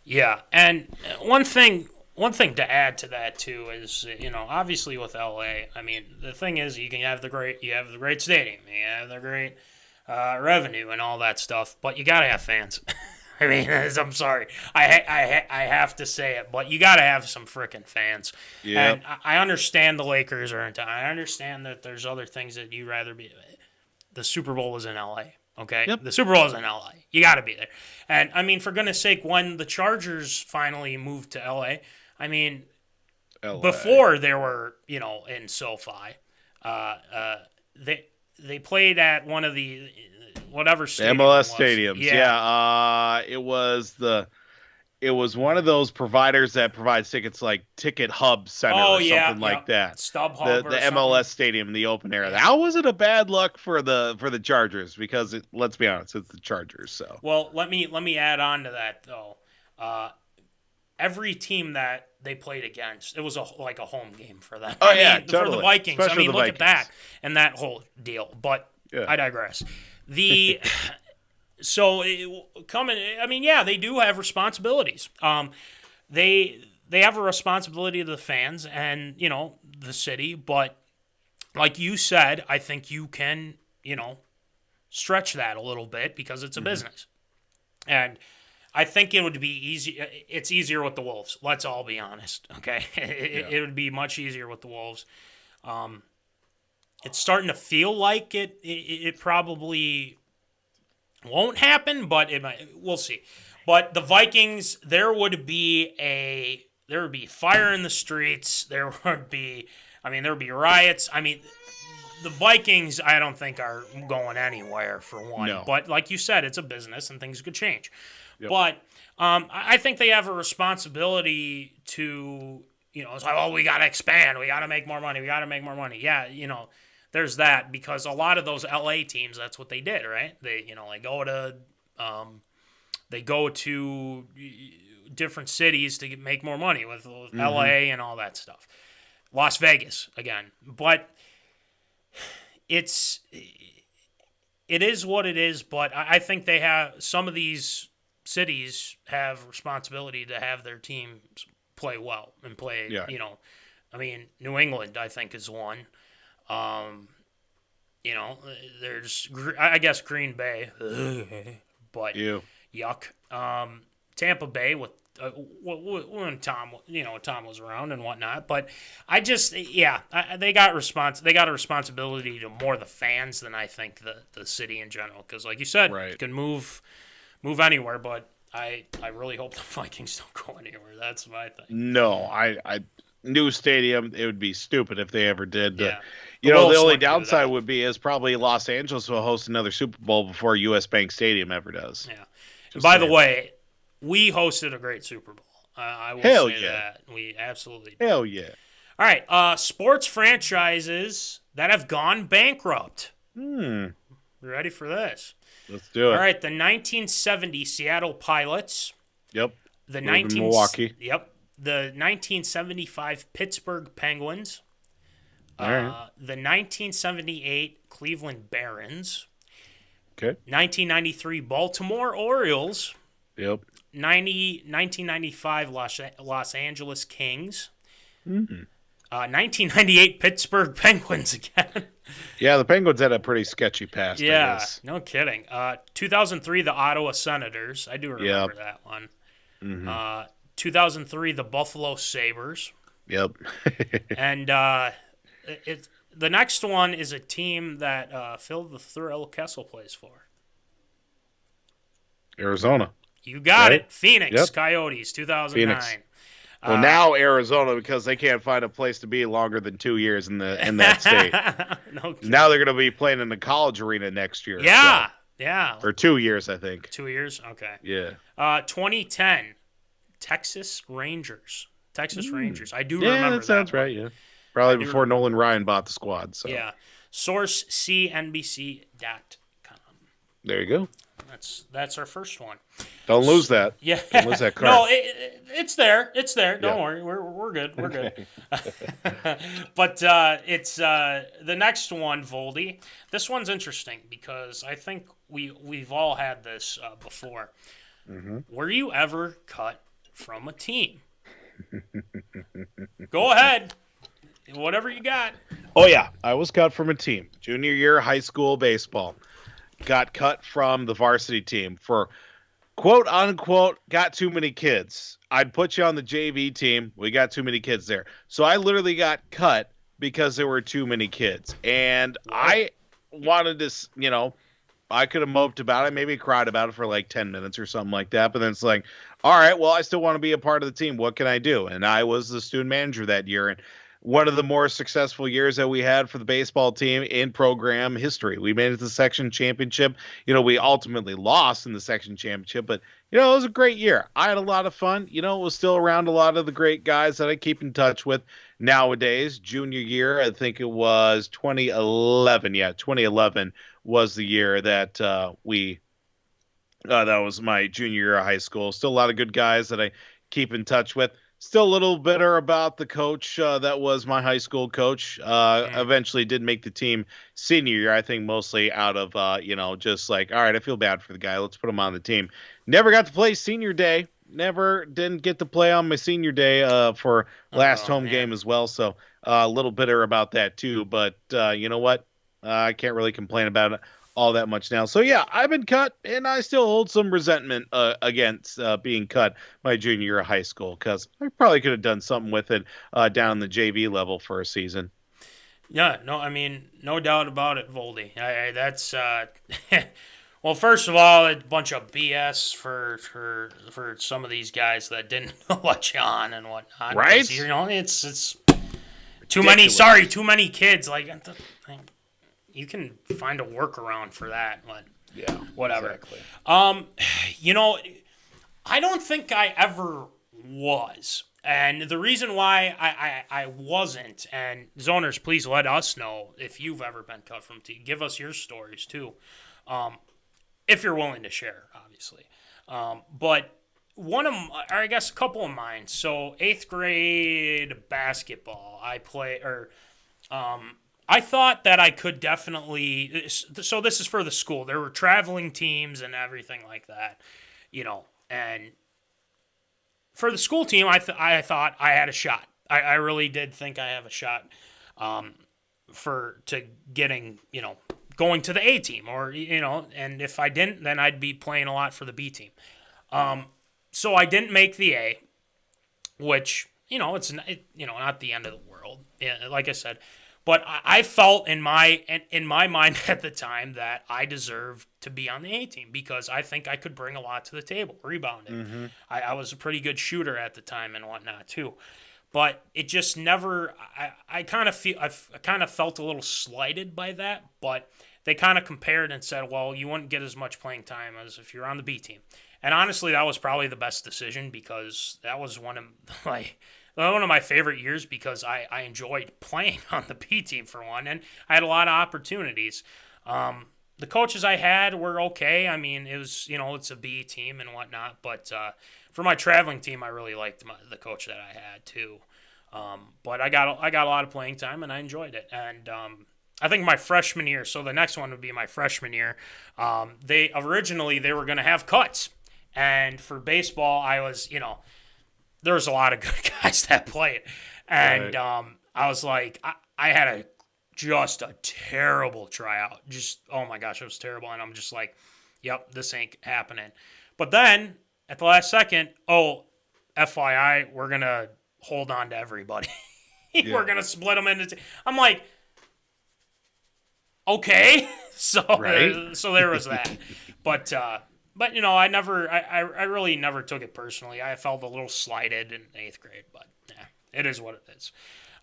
Yeah, and one thing to add to that too is, obviously with LA, I mean, the thing is you have the great stadium, you have the great revenue and all that stuff, but you got to have fans. I mean, I'm sorry. I have to say it, but you got to have some freaking fans. Yeah. And I understand the Lakers are in town. I understand that there's other things that you'd rather be. The Super Bowl is in L.A., okay? Yep. The Super Bowl is in L.A. You got to be there. And, I mean, for goodness sake, when the Chargers finally moved to L.A., I mean, before they were, in SoFi, they played at one of the whatever stadium MLS stadiums. Yeah. It was one of those providers that provides tickets like Ticket Hub Center or something like that. StubHub the MLS stadium in the open air. That wasn't a bad luck for the Chargers because let's be honest, it's the Chargers. So well, let me add on to that though. Every team that they played against, it was like a home game for them. Totally. For the Vikings. Especially look at that and that whole deal. But I digress. They do have responsibilities. They have a responsibility to the fans and, the city, but like you said, I think you can, stretch that a little bit because it's a business. And I think it would be easy. It's easier with the Wolves. Let's all be honest. Okay. It would be much easier with the Wolves. It's starting to feel like it probably won't happen, but we'll see. But the Vikings, there would be fire in the streets. There would be riots. I mean, the Vikings, I don't think are going anywhere for one. No. But like you said, it's a business and things could change. Yep. But I think they have a responsibility to, it's like, we got to expand. We got to make more money. Yeah, there's that because a lot of those LA teams, that's what they did, right? They, they go to different cities to make more money with LA and all that stuff. Las Vegas again, but it is what it is. But I think they have some of these cities have responsibility to have their teams play well and play. Yeah. New England I think is one. You know, there's, I guess, Green Bay, but yuck. Tampa Bay with when Tom was around and whatnot. But I just, they got a responsibility to more the fans than I think the city in general. Because, like you said, you can move anywhere, but I really hope the Vikings don't go anywhere. That's my thing. No, I new stadium, it would be stupid if they ever did. Yeah. The only downside would be is probably Los Angeles will host another Super Bowl before US Bank Stadium ever does. Yeah. By the way, we hosted a great Super Bowl. I will say that. We absolutely did. Hell yeah. All right. Sports franchises that have gone bankrupt. You ready for this? Let's do it. All right. The 1970 Seattle Pilots. Yep. The Milwaukee. Yep. The 1975 Pittsburgh Penguins. All right. The 1978 Cleveland Barons. Okay. 1993 Baltimore Orioles. Yep. 1995 Los Angeles Kings. 1998 Pittsburgh Penguins again. Yeah, the Penguins had a pretty sketchy past. Yeah, no kidding. 2003 the Ottawa Senators. I do remember that one. 2003 the Buffalo Sabres. Yep. And the next one is a team that Phil the Thrill Kessel plays for. Arizona. You got it. Phoenix Coyotes, 2009. Phoenix. Well, now Arizona, because they can't find a place to be longer than 2 years in that state. Now they're going to be playing in the college arena next year. Yeah, yeah. Or 2 years, I think. 2 years? Okay. Yeah. 2010, Texas Rangers. Rangers. I do remember that. Yeah, that sounds right, yeah. Probably before Nolan Ryan bought the squad. So. Yeah. Source CNBC.com. There you go. That's our first one. Don't lose that. Yeah. Don't lose that card. No, it's there. It's there. Don't worry. We're good. We're good. But it's the next one, Voldy. This one's interesting because I think we've all had this before. Were you ever cut from a team? Go ahead. Whatever you got. Oh, yeah. I was cut from a team. Junior year high school baseball. Got cut from the varsity team for, quote, unquote, got too many kids. I'd put you on the JV team. We got too many kids there. So I literally got cut because there were too many kids. And I wanted to, I could have moped about it, maybe cried about it for like 10 minutes or something like that. But then it's like, all right, well, I still want to be a part of the team. What can I do? And I was the student manager that year. And one of the more successful years that we had for the baseball team in program history. We made it to the section championship. We ultimately lost in the section championship, but, it was a great year. I had a lot of fun. Was still around a lot of the great guys that I keep in touch with nowadays. Junior year, I think it was 2011. Yeah, 2011 was the year that that was my junior year of high school. Still a lot of good guys that I keep in touch with. Still a little bitter about the coach that was my high school coach. Eventually did make the team senior year, I think mostly out of, just like, all right, I feel bad for the guy. Let's put him on the team. Never got to play senior day. Didn't get to play on my senior day for last home game as well. So a little bitter about that too. But you know what? I can't really complain about it all that much now. So yeah, I've been cut, and I still hold some resentment against being cut my junior year of high school, because I probably could have done something with it down the JV level for a season. Yeah, no, I mean, no doubt about it, Voldy. That's well, first of all, a bunch of BS for some of these guys that didn't let you on and whatnot. Right? It's too many. Sorry, too many kids. Like, you can find a workaround for that, but yeah, whatever. Exactly. I don't think I ever was. And the reason why I wasn't, and zoners, please let us know if you've ever been cut from team. Give us your stories too, if you're willing to share, obviously. But a couple of mine. So 8th grade basketball, I thought that I could definitely. So this is for the school. There were traveling teams and everything like that, and for the school team, I thought I had a shot. I really did think I have a shot to getting, going to the A team, or, and if I didn't, then I'd be playing a lot for the B team. So I didn't make the A, which, it's not the end of the world, like I said. But I felt in my mind at the time that I deserved to be on the A team because I think I could bring a lot to the table, rebounding. Mm-hmm. I was a pretty good shooter at the time and whatnot too. But it just never. I kind of felt a little slighted by that. But they kind of compared and said, well, you wouldn't get as much playing time as if you're on the B team. And honestly, that was probably the best decision because that was one of my favorite years because I enjoyed playing on the B team for one, and I had a lot of opportunities. The coaches I had were okay. I mean, it was, it's a B team and whatnot, but for my traveling team, I really liked the coach that I had too. But I got a lot of playing time and I enjoyed it. And I think my freshman year, so the next one would be my freshman year. They were going to have cuts, and for baseball, I was, there was a lot of good guys that played. And right. I was like, I had just a terrible tryout. Just, oh my gosh, it was terrible. And I'm just like, yep, this ain't happening. But then at the last second, FYI, we're going to hold on to everybody. Yeah. We're going to split them into I'm like, okay. So, right. So there was that. But I really never took it personally. I felt a little slighted in 8th grade, but yeah, it is what it is.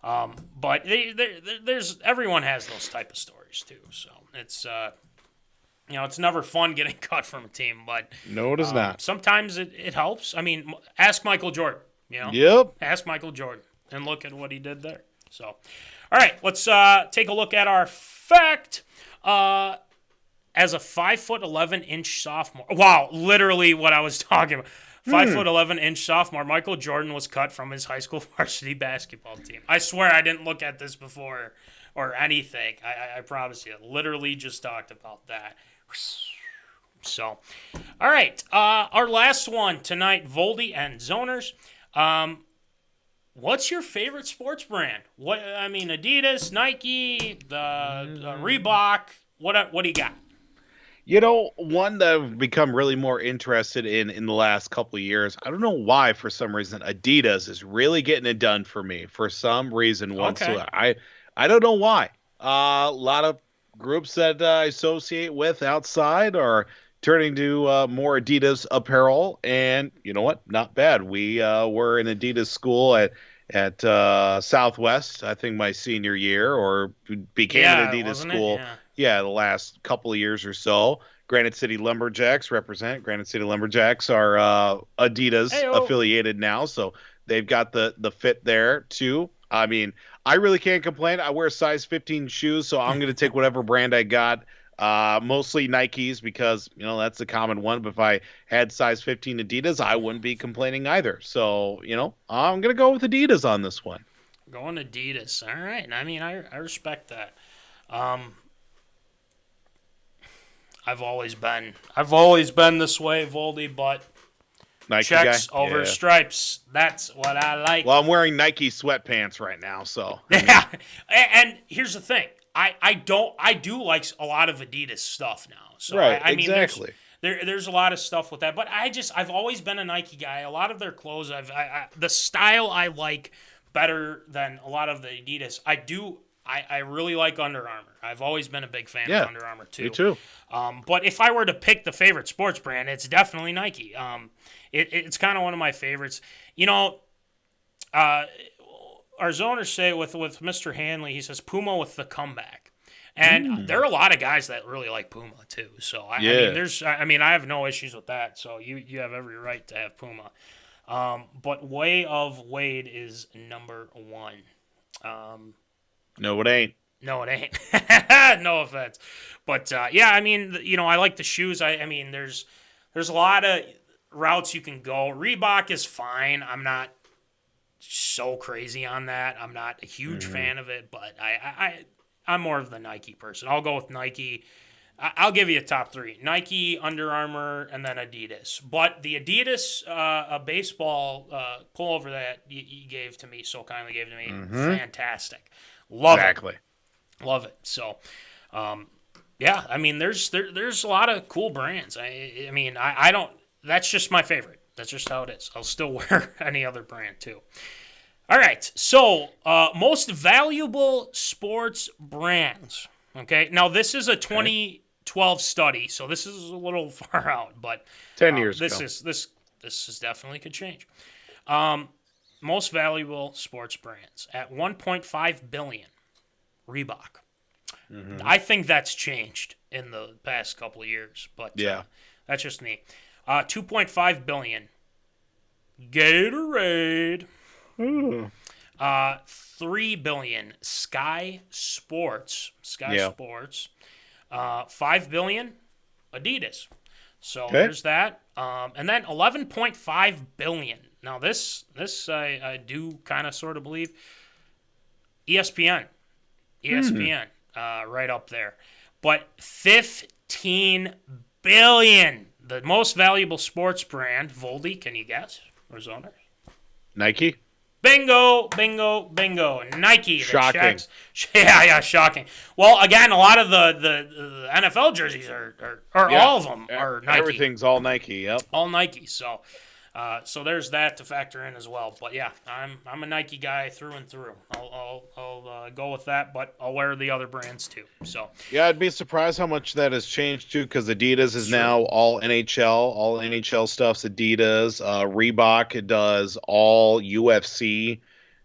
But there's everyone has those type of stories too. So it's it's never fun getting cut from a team, but no, it is not. Sometimes it helps. I mean, ask Michael Jordan. Yep. Ask Michael Jordan and look at what he did there. So, all right, let's take a look at our fact. As a 5'11" sophomore. Wow, literally what I was talking about. 5'11" sophomore, Michael Jordan was cut from his high school varsity basketball team. I swear I didn't look at this before or anything. I promise you. Literally just talked about that. So, all right. Our last one tonight, Voldy and Zoners. What's your favorite sports brand? Adidas, Nike, the Reebok. What do you got? One that I've become really more interested in the last couple of years. I don't know why, for some reason, Adidas is really getting it done for me. For some reason, I don't know why. A lot of groups that I associate with outside are turning to more Adidas apparel, and you know what? Not bad. We were in Adidas school at Southwest, I think my senior year, or became an Adidas school. Yeah, the last couple of years or so. Granite City Lumberjacks represent. Granite City Lumberjacks are Adidas affiliated now, so they've got the fit there too. I mean, I really can't complain. I wear size 15 shoes, so I'm going to take whatever brand I got. Mostly Nikes because, that's the common one. But if I had size 15 Adidas, I wouldn't be complaining either. So, I'm going to go with Adidas on this one. Going Adidas. All right. I mean, I respect that. I've always been this way, Voldy, but Nike checks guy? over stripes. That's what I like. Well, I'm wearing Nike sweatpants right now, so. Yeah. And here's the thing. I do like a lot of Adidas stuff now. So right, I mean, exactly. There's a lot of stuff with that, but I've always been a Nike guy. A lot of their clothes, the style I like better than a lot of the Adidas. I really like Under Armour. I've always been a big fan of Under Armour too. Me too. But if I were to pick the favorite sports brand, it's definitely Nike. It's kind of one of my favorites. Our zoners say with Mr. Hanley, he says Puma with the comeback. And there are a lot of guys that really like Puma too. So I mean, I have no issues with that. So you have every right to have Puma. But Way of Wade is number one. No, it ain't. No, it ain't. No offense. But I mean, I like the shoes. I mean, there's a lot of routes you can go. Reebok is fine. I'm not so crazy on that. I'm not a huge fan of it, but I'm more of the Nike person. I'll go with Nike. I'll give you a top three: Nike, Under Armour, and then Adidas. But the Adidas baseball pullover that you gave to me, so kindly gave to me, fantastic. Love it. Love it. So, yeah, I mean, there's a lot of cool brands. I mean, I don't. That's just my favorite. That's just how it is. I'll still wear any other brand too. All right. So, most valuable sports brands. Okay. Now, this is a 2012 study, so this is a little far out, but 10 years this ago. This is definitely could change. Most valuable sports brands at 1.5 billion. Reebok. I think that's changed in the past couple of years, but that's just me. 2.5 billion. Gatorade. 3 billion. Sky Sports. Sports. 5 billion. Adidas. So there's that. And then 11.5 billion. Now this I do kind of sort of believe. ESPN, right up there. But 15 billion. The most valuable sports brand. Voldy, can you guess? Or Zoner? Nike? Bingo, bingo, bingo. Nike. Shocking. Yeah, shocking. Well, again, a lot of the NFL jerseys are all of them are Nike. Everything's all Nike, yep. All Nike, so there's that to factor in as well. But yeah, I'm a Nike guy through and through. I'll go with that, but I'll wear the other brands too. So yeah, I'd be surprised how much that has changed too, because Adidas is now all NHL. All NHL stuff's Adidas. Reebok does all UFC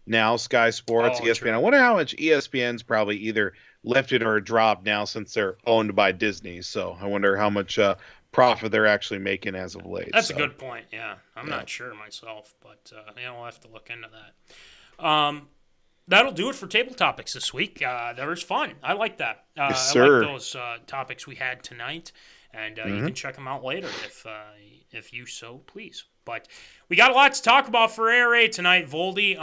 now. Sky Sports, ESPN. True. I wonder how much ESPN's probably either lifted or dropped now since they're owned by Disney. So I wonder how much profit they're actually making as of late. That's a good point. Yeah, I'm not sure myself, but we'll have to look into that. That'll do it for table topics this week. That was fun. I like that. Yes, I like those topics we had tonight, and you can check them out later if you so please. But we got a lot to talk about for ARA tonight, Voldy,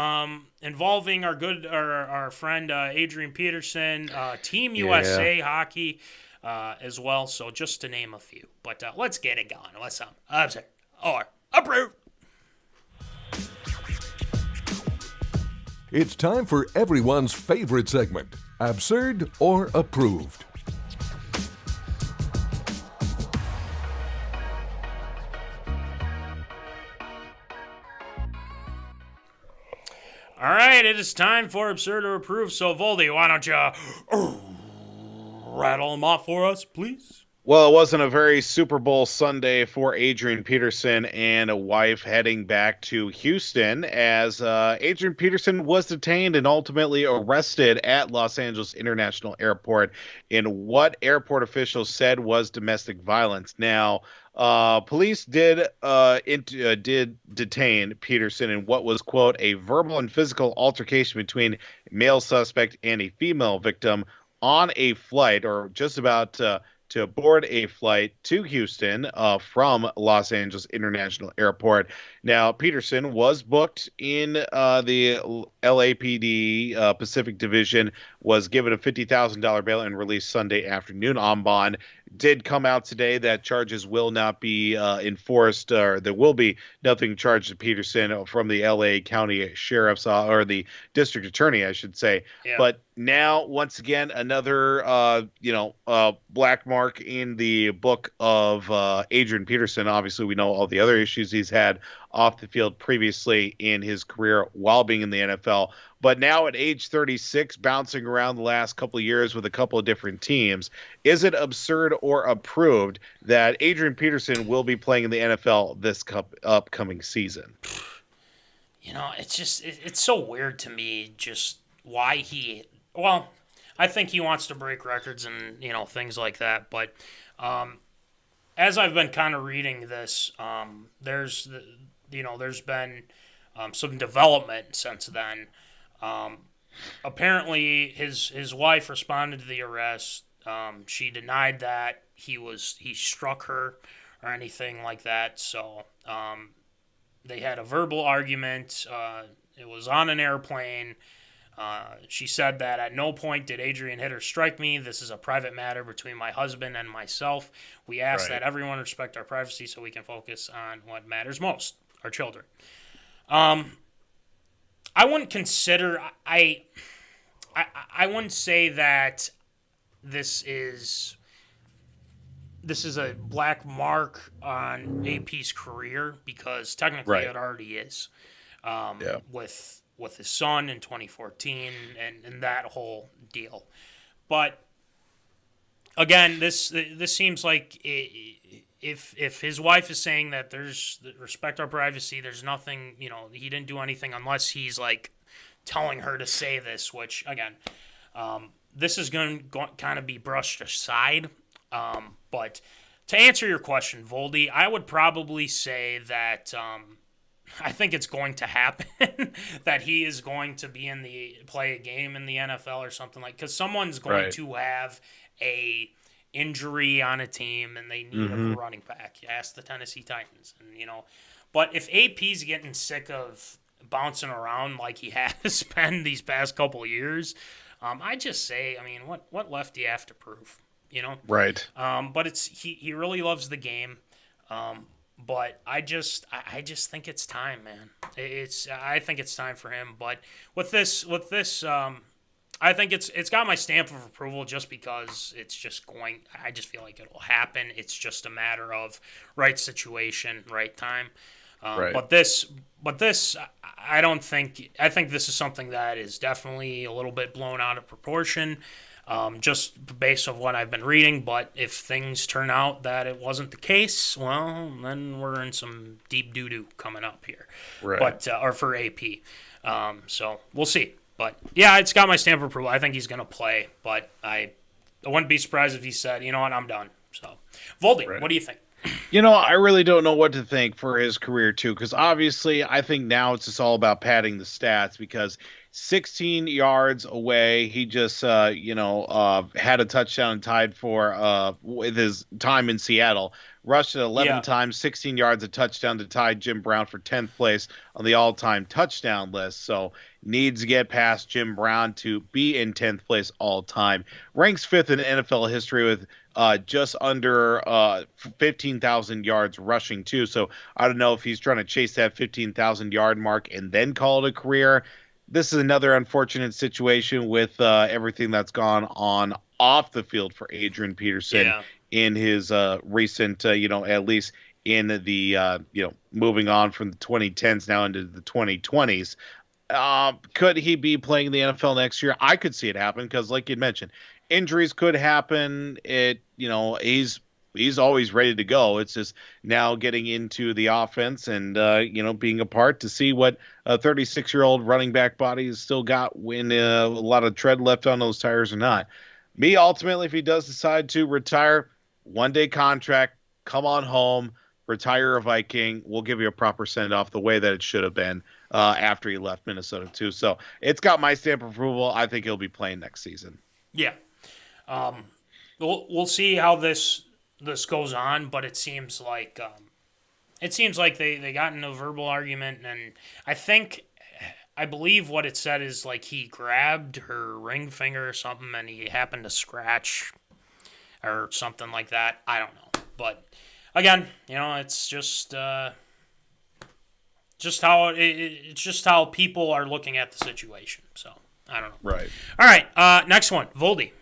involving our friend AdrianPeterson, TeamUSA hockey. As well, so just to name a few. But let's get it going. Let's upset or approve. It's time for everyone's favorite segment, Absurd or Approved. All right, it is time for Absurd or Approved. So, Voldy, why don't you rattle them off for us, please? Well, it wasn't a very Super Bowl Sunday for AdrianPeterson and a wife heading back to Houston, as AdrianPeterson was detained and ultimately arrested at Los Angeles International Airport in what airport officials said was domestic violence. Now, police did detain Peterson in what was, quote, a verbal and physical altercation between a male suspect and a female victim on a flight, or just about to board a flight to Houston from Los Angeles International Airport. Now, Peterson was booked in the LAPD Pacific Division, was given a $50,000 bail and released Sunday afternoon on bond. Did come out today that charges will not be enforced, or there will be nothing charged to Peterson from the LA County Sheriff's or the District Attorney, I should say. Yeah. But now, once again, another black mark in the book of AdrianPeterson. Obviously, we know all the other issues he's had off the field previously in his career while being in the NFL. But now at age 36, bouncing around the last couple of years with a couple of different teams, is it absurd or approved that AdrianPeterson will be playing in the NFL this upcoming season? It's so weird to me just why I think he wants to break records and, things like that. But as I've been kind of reading this, there's been some development since then. Apparently his wife responded to the arrest. She denied that he struck her or anything like that. So they had a verbal argument. It was on an airplane. She said that at no point did Adrian hit or strike me. This is a private matter between my husband and myself. We ask that everyone respect our privacy so we can focus on what matters most, our children. I wouldn't consider I wouldn't say that this is a black mark on AP's career, because technically Right. it already is. Yeah. With his son in 2014 and that whole deal. But again, this seems like if his wife is saying that there's respect our privacy, there's nothing, he didn't do anything unless he's like telling her to say this, which again, this is going to kind of be brushed aside. But to answer your question, Voldy, I would probably say that I think it's going to happen that he is going to be play a game in the NFL or something because someone's going to have a injury on a team and they need a running back. You ask the Tennessee Titans, and but if AP's getting sick of bouncing around like he has been these past couple of years, I just say, what left do you have to prove? Right. But he really loves the game. But I just think it's time, man. I think it's time for him. But with this, I think it's got my stamp of approval just because it's just going. I just feel like it will happen. It's just a matter of right situation, right time. Right. But this, I don't think. I think this is something that is definitely a little bit blown out of proportion. Just based on what I've been reading, but if things turn out that it wasn't the case, well, then we're in some deep doo-doo coming up here. Right. But or for AP. So we'll see. But yeah, it's got my stamp of approval. I think he's going to play, but I wouldn't be surprised if he said, you know what, I'm done. So, Voldy, what do you think? I really don't know what to think for his career, too, because obviously I think now it's just all about padding the stats because 16 yards away, he just, had a touchdown tied for with his time in Seattle. Rushed it 11 times, 16 yards, a touchdown to tie Jim Brown for 10th place on the all-time touchdown list. So needs to get past Jim Brown to be in 10th place all-time. Ranks 5th in NFL history with just under 15,000 yards rushing, too. So I don't know if he's trying to chase that 15,000-yard mark and then call it a career. This is another unfortunate situation with everything that's gone on off the field for Adrian Peterson in his recent, at least in the, moving on from the 2010s now into the 2020s. Could he be playing the NFL next year? I could see it happen because, like you mentioned, injuries could happen. He's always ready to go. It's just now getting into the offense and, being a part to see what a 36-year-old running back body has still got when a lot of tread left on those tires or not. Me, ultimately, if he does decide to retire, one-day contract, come on home, retire a Viking. We'll give you a proper send-off the way that it should have been after he left Minnesota, too. So it's got my stamp of approval. I think he'll be playing next season. Yeah. We'll see how this goes on, but it seems like they got into a verbal argument, and I believe what it said is like he grabbed her ring finger or something, and he happened to scratch or something like that. I don't know, but again, it's just how people are looking at the situation. So I don't know. Right. All right. Next one, Voldy.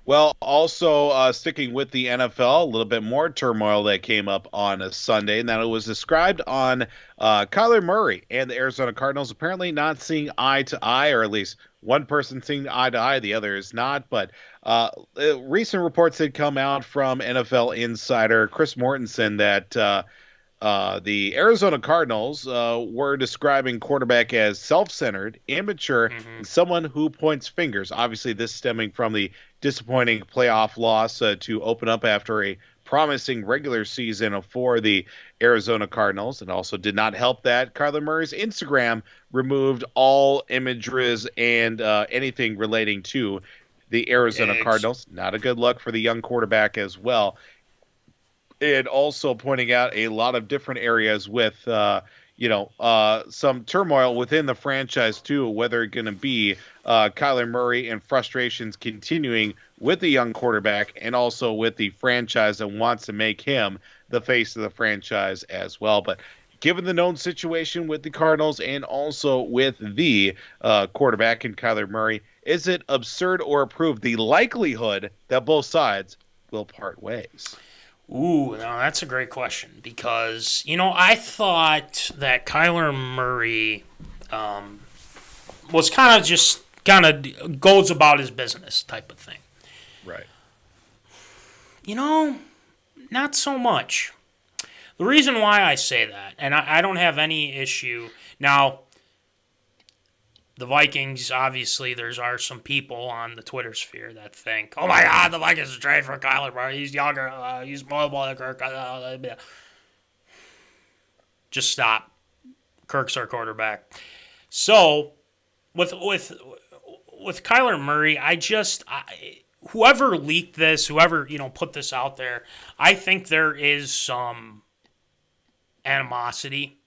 Well, also sticking with the NFL, a little bit more turmoil that came up on a Sunday, and that it was described on Kyler Murray and the Arizona Cardinals apparently not seeing eye to eye, or at least one person seeing eye to eye, the other is not. But recent reports had come out from NFL insider Chris Mortensen that the Arizona Cardinals were describing quarterback as self-centered, immature, and someone who points fingers. Obviously, this stemming from the disappointing playoff loss to open up after a promising regular season for the Arizona Cardinals, and also did not help that Kyler Murray's Instagram removed all images and anything relating to the Arizona Cardinals. Not a good look for the young quarterback as well. And also pointing out a lot of different areas with, some turmoil within the franchise too, whether it's going to be Kyler Murray and frustrations continuing with the young quarterback and also with the franchise that wants to make him the face of the franchise as well. But given the known situation with the Cardinals and also with the quarterback and Kyler Murray, Is it absurd or approved? The likelihood that both sides will part ways. Ooh, no, that's a great question because, I thought that Kyler Murray was kind of goes about his business type of thing. Right. Not so much. The reason why I say that, and I don't have any issue. Now, the Vikings, obviously, are some people on the Twitter sphere that think, oh my God, the Vikings are trade for Kyler Murray. He's younger. He's blah, blah, Kirk. Just stop. Kirk's our quarterback. So, with Kyler Murray, whoever leaked this, whoever, put this out there, I think there is some animosity,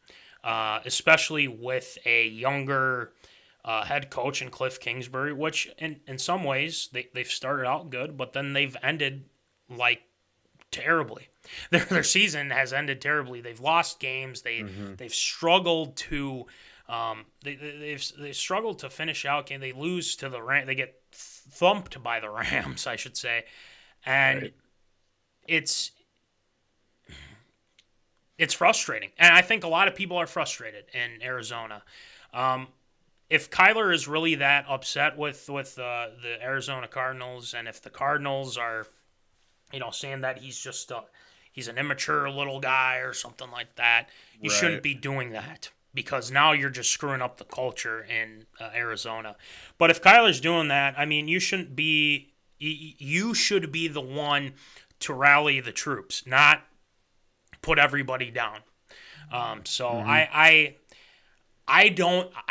especially with a younger head coach in Cliff Kingsbury, which in some ways they've started out good, but then they've ended terribly. Their season has ended terribly. They've lost games. They've struggled to they've struggled to finish out games. They lose to the Rams. They get thumped by the Rams, I should say, and right. It's frustrating, and I think a lot of people are frustrated in Arizona. If Kyler is really that upset with the Arizona Cardinals, and if the Cardinals are, saying that he's an immature little guy or something like that, you shouldn't be doing that because now you're just screwing up the culture in Arizona. But if Kyler's doing that, I mean, you shouldn't be. You should be the one to rally the troops, not put everybody down. I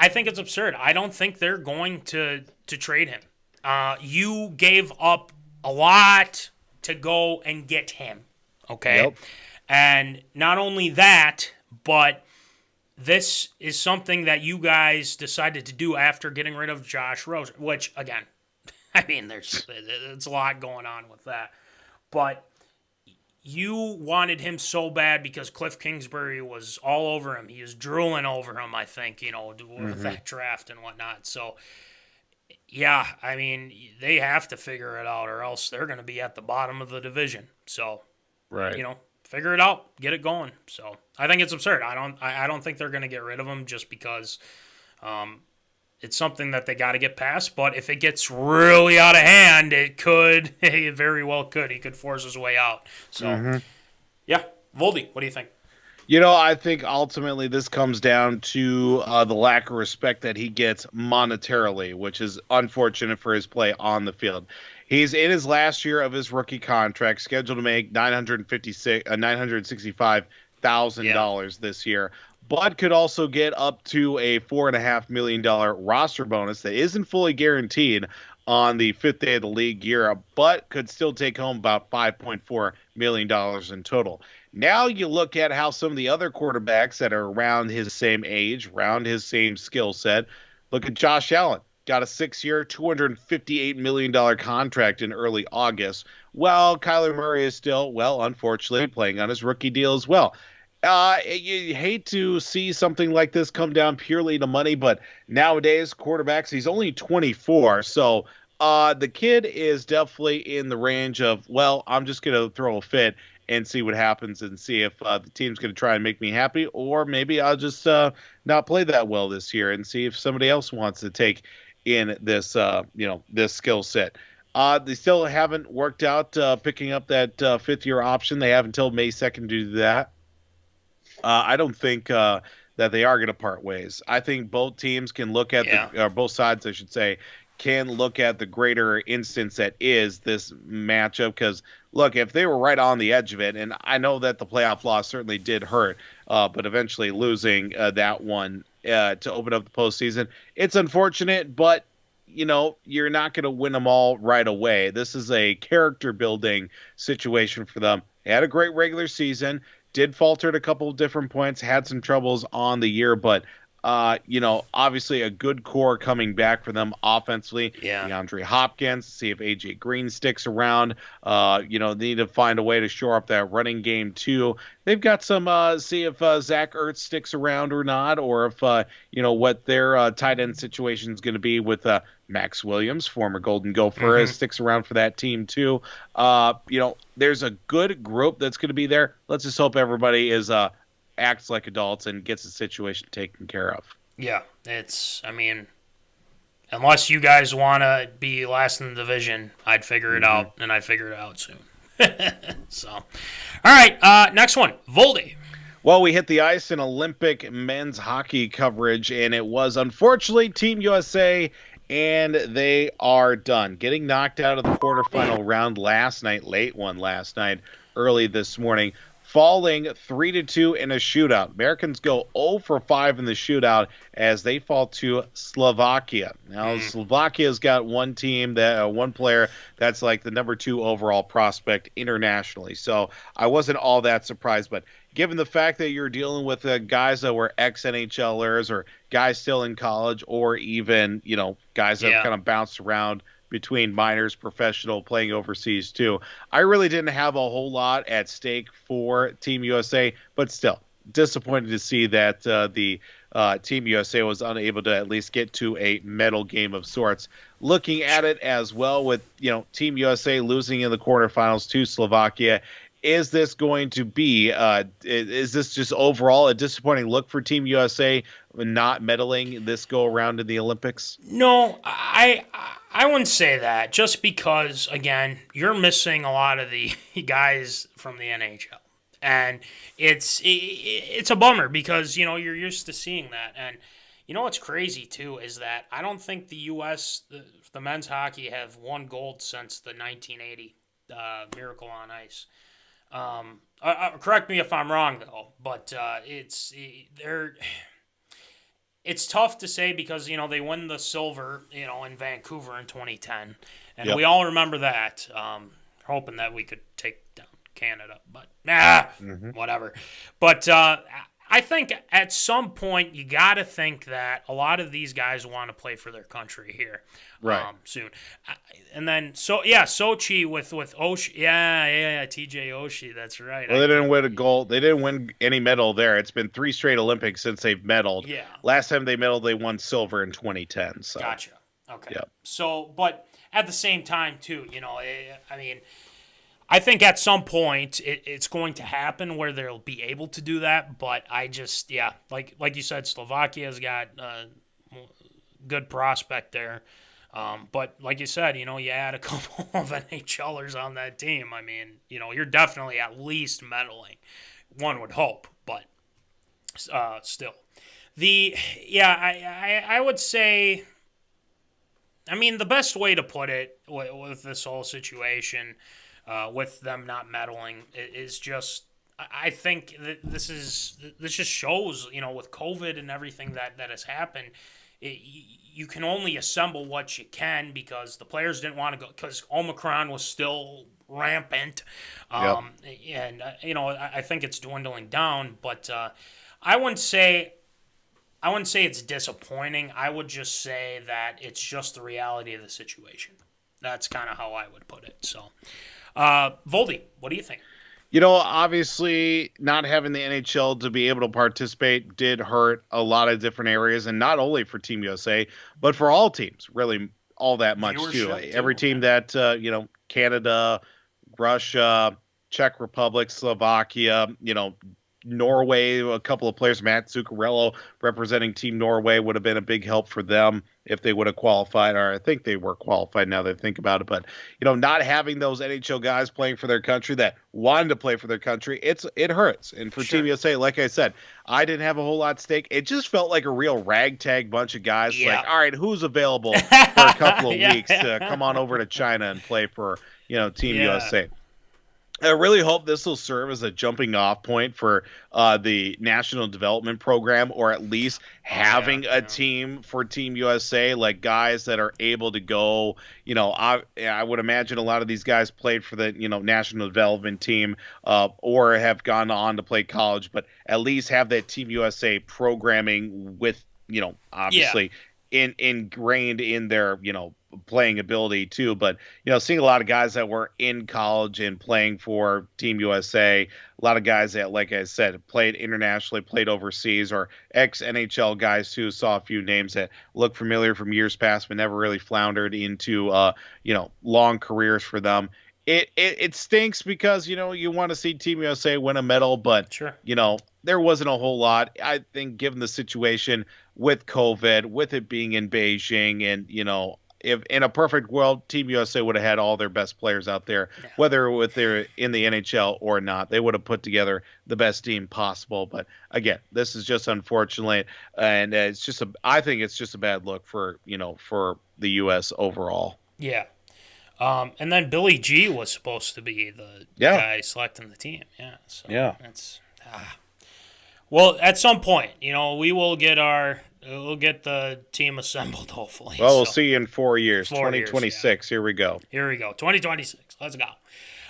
think it's absurd. I don't think they're going to trade him. You gave up a lot to go and get him, okay? Yep. And not only that, but this is something that you guys decided to do after getting rid of Josh Rosen, which, again, I mean, there's a lot going on with that. But you wanted him so bad because Cliff Kingsbury was all over him. He was drooling over him, I think, with that draft and whatnot. So, yeah, I mean, they have to figure it out or else they're going to be at the bottom of the division. So, Right. Figure it out, get it going. So, I think it's absurd. I don't think they're going to get rid of him just because it's something that they got to get past. But if it gets really out of hand, it very well could. He could force his way out. So, yeah. Voldy, what do you think? I think ultimately this comes down to the lack of respect that he gets monetarily, which is unfortunate for his play on the field. He's in his last year of his rookie contract, scheduled to make $965,000 this year, but could also get up to a $4.5 million roster bonus that isn't fully guaranteed on the fifth day of the league year, but could still take home about $5.4 million in total. Now you look at how some of the other quarterbacks that are around his same age, around his same skill set, look at Josh Allen. Got a 6-year, $258 million contract in early August. Well, Kyler Murray is still, unfortunately, playing on his rookie deal as well. You hate to see something like this come down purely to money, but nowadays, quarterbacks, he's only 24, so the kid is definitely in the range of, I'm just going to throw a fit and see what happens and see if the team's going to try and make me happy, or maybe I'll just not play that well this year and see if somebody else wants to take in this, this skill set. They still haven't worked out picking up that fifth-year option. They have until May 2nd to do that. I don't think that they are going to part ways. I think both teams can look at both sides, I should say, can look at the greater instance that is this matchup. Because, look, if they were right on the edge of it, and I know that the playoff loss certainly did hurt, but eventually losing that one to open up the postseason, it's unfortunate, but you're not going to win them all right away. This is a character-building situation for them. They had a great regular season, did falter at a couple of different points, had some troubles on the year, but Obviously a good core coming back for them offensively. Yeah. DeAndre Hopkins, see if AJ Green sticks around. They need to find a way to shore up that running game too. They've got some, see if Zach Ertz sticks around or not, or if, what their tight end situation is going to be with Max Williams, former Golden Gopher, sticks around for that team too. There's a good group that's going to be there. Let's just hope everybody acts like adults and gets the situation taken care of. Yeah, unless you guys want to be last in the division, I'd figure it out, and I'd figure it out soon. So, all right, next one, Voldy. Well, we hit the ice in Olympic men's hockey coverage, and it was unfortunately Team USA, and they are done. Getting knocked out of the quarterfinal round last night, late one last night, early this morning, falling 3-2 in a shootout. Americans go 0 for 5 in the shootout as they fall to Slovakia. Now, Slovakia's got one player that's like the number 2 overall prospect internationally. So I wasn't all that surprised, but given the fact that you're dealing with guys that were ex-NHLers or guys still in college, or even, guys that have kind of bounced around between minors, professional, playing overseas too, I really didn't have a whole lot at stake for Team USA, but still disappointed to see that the Team USA was unable to at least get to a medal game of sorts. Looking at it as well with, Team USA losing in the quarterfinals to Slovakia, is this going to be, is this just overall a disappointing look for Team USA not medaling this go around in the Olympics? No, I wouldn't say that, just because, again, you're missing a lot of the guys from the NHL. And it's a bummer because, you're used to seeing that. And what's crazy, too, is that I don't think the U.S., the men's hockey, have won gold since the 1980 Miracle on Ice. Correct me if I'm wrong, though, but it's tough to say because, they won the silver, in Vancouver in 2010. And we all remember that. Hoping that we could take down Canada, but whatever. But I think at some point you got to think that a lot of these guys want to play for their country here soon. And then, Sochi with Oshie. Yeah, TJ Oshie, that's right. Well, they didn't win a gold. They didn't win any medal there. It's been 3 straight Olympics since they've medaled. Yeah. Last time they medaled, they won silver in 2010. So. Gotcha. Okay. Yep. So, but at the same time, too, I think at some point it's going to happen where they'll be able to do that, but I just, like you said, Slovakia's got a good prospect there. But like you said, you add a couple of NHLers on that team. You're definitely at least medaling. One would hope, but still. I would say, the best way to put it with this whole situation, with them not medaling, is just, I think that this just shows, with COVID and everything that has happened, you can only assemble what you can because the players didn't want to go because Omicron was still rampant. And, I think it's dwindling down, but I wouldn't say it's disappointing. I would just say that it's just the reality of the situation. That's kind of how I would put it. So, Voldy, what do you think? Obviously not having the NHL to be able to participate did hurt a lot of different areas, and not only for Team USA, but for all teams, really all that much too. Every team that, Canada, Russia, Czech Republic, Slovakia, Norway, a couple of players, Matt Zuccarello representing Team Norway, would have been a big help for them if they would have qualified, or I think they were qualified now that I think about it. But, not having those NHL guys playing for their country that wanted to play for their country, it hurts. And for Team USA, like I said, I didn't have a whole lot at stake. It just felt like a real ragtag bunch of guys. Like, all right, who's available for a couple of weeks to come on over to China and play for, Team USA? I really hope this will serve as a jumping off point for the National Development Program, or at least having a team for Team USA, like guys that are able to go. I would imagine a lot of these guys played for the National Development Team or have gone on to play college, but at least have that Team USA programming with obviously ingrained in their, playing ability too. But, seeing a lot of guys that were in college and playing for Team USA, a lot of guys that, like I said, played internationally, played overseas, or ex-NHL guys too. Saw a few names that look familiar from years past, but never really floundered into, long careers for them. It stinks because, you want to see Team USA win a medal, but, sure. There wasn't a whole lot. I think given the situation with COVID, with it being in Beijing, and, if in a perfect world, Team USA would have had all their best players out there, whether they're in the NHL or not. They would have put together the best team possible. But again, this is just unfortunate, and I think it's just a bad look for the U.S. overall. Yeah. And then Billy G was supposed to be the guy selecting the team. Yeah. So that's well, at some point, we will we'll get the team assembled, hopefully. Well, we'll see you in 4 years. 2026. Here we go. 2026. Let's go.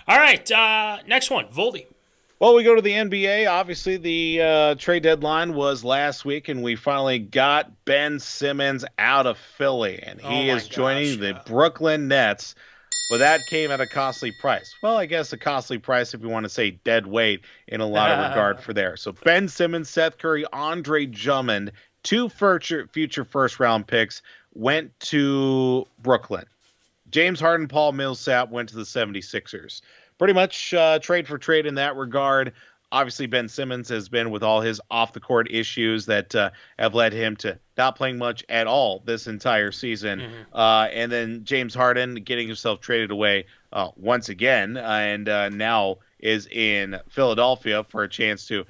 All right. Next one, Voldy. Well, we go to the NBA. Obviously, the trade deadline was last week, and we finally got BenSimmons out of Philly, and he is joining the Brooklyn Nets. But that came at a costly price. Well, I guess a costly price if you want to say dead weight in a lot of regard for there. So BenSimmons, Seth Curry, Andre Drummond, 2 future first-round picks went to Brooklyn. JamesHarden, Paul Millsap went to the 76ers. Pretty much trade for trade in that regard. Obviously, BenSimmons has been with all his off-the-court issues that have led him to not playing much at all this entire season. And then JamesHarden getting himself traded away once again, and now is in Philadelphia for a chance to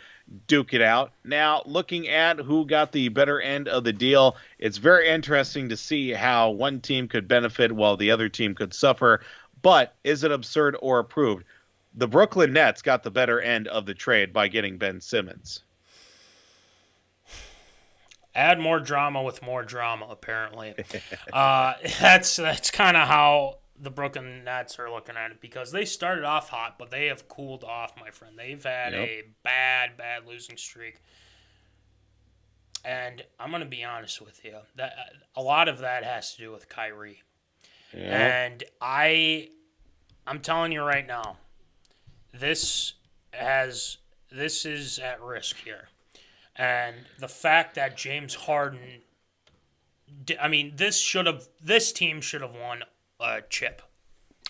duke it out. Now, looking at who got the better end of the deal, it's very interesting to see how one team could benefit while the other team could suffer. But is it absurd or approved? The Brooklyn Nets got the better end of the trade by getting BenSimmons. Add more drama with more drama, apparently. That's kind of how the Brooklyn Nets are looking at it, because they started off hot, but they have cooled off, my friend. They've had a bad losing streak. And I'm going to be honest with you. That a lot of that has to do with Kyrie. And I'm telling you right now, this is at risk here. And the fact that JamesHarden, this team should have won a chip.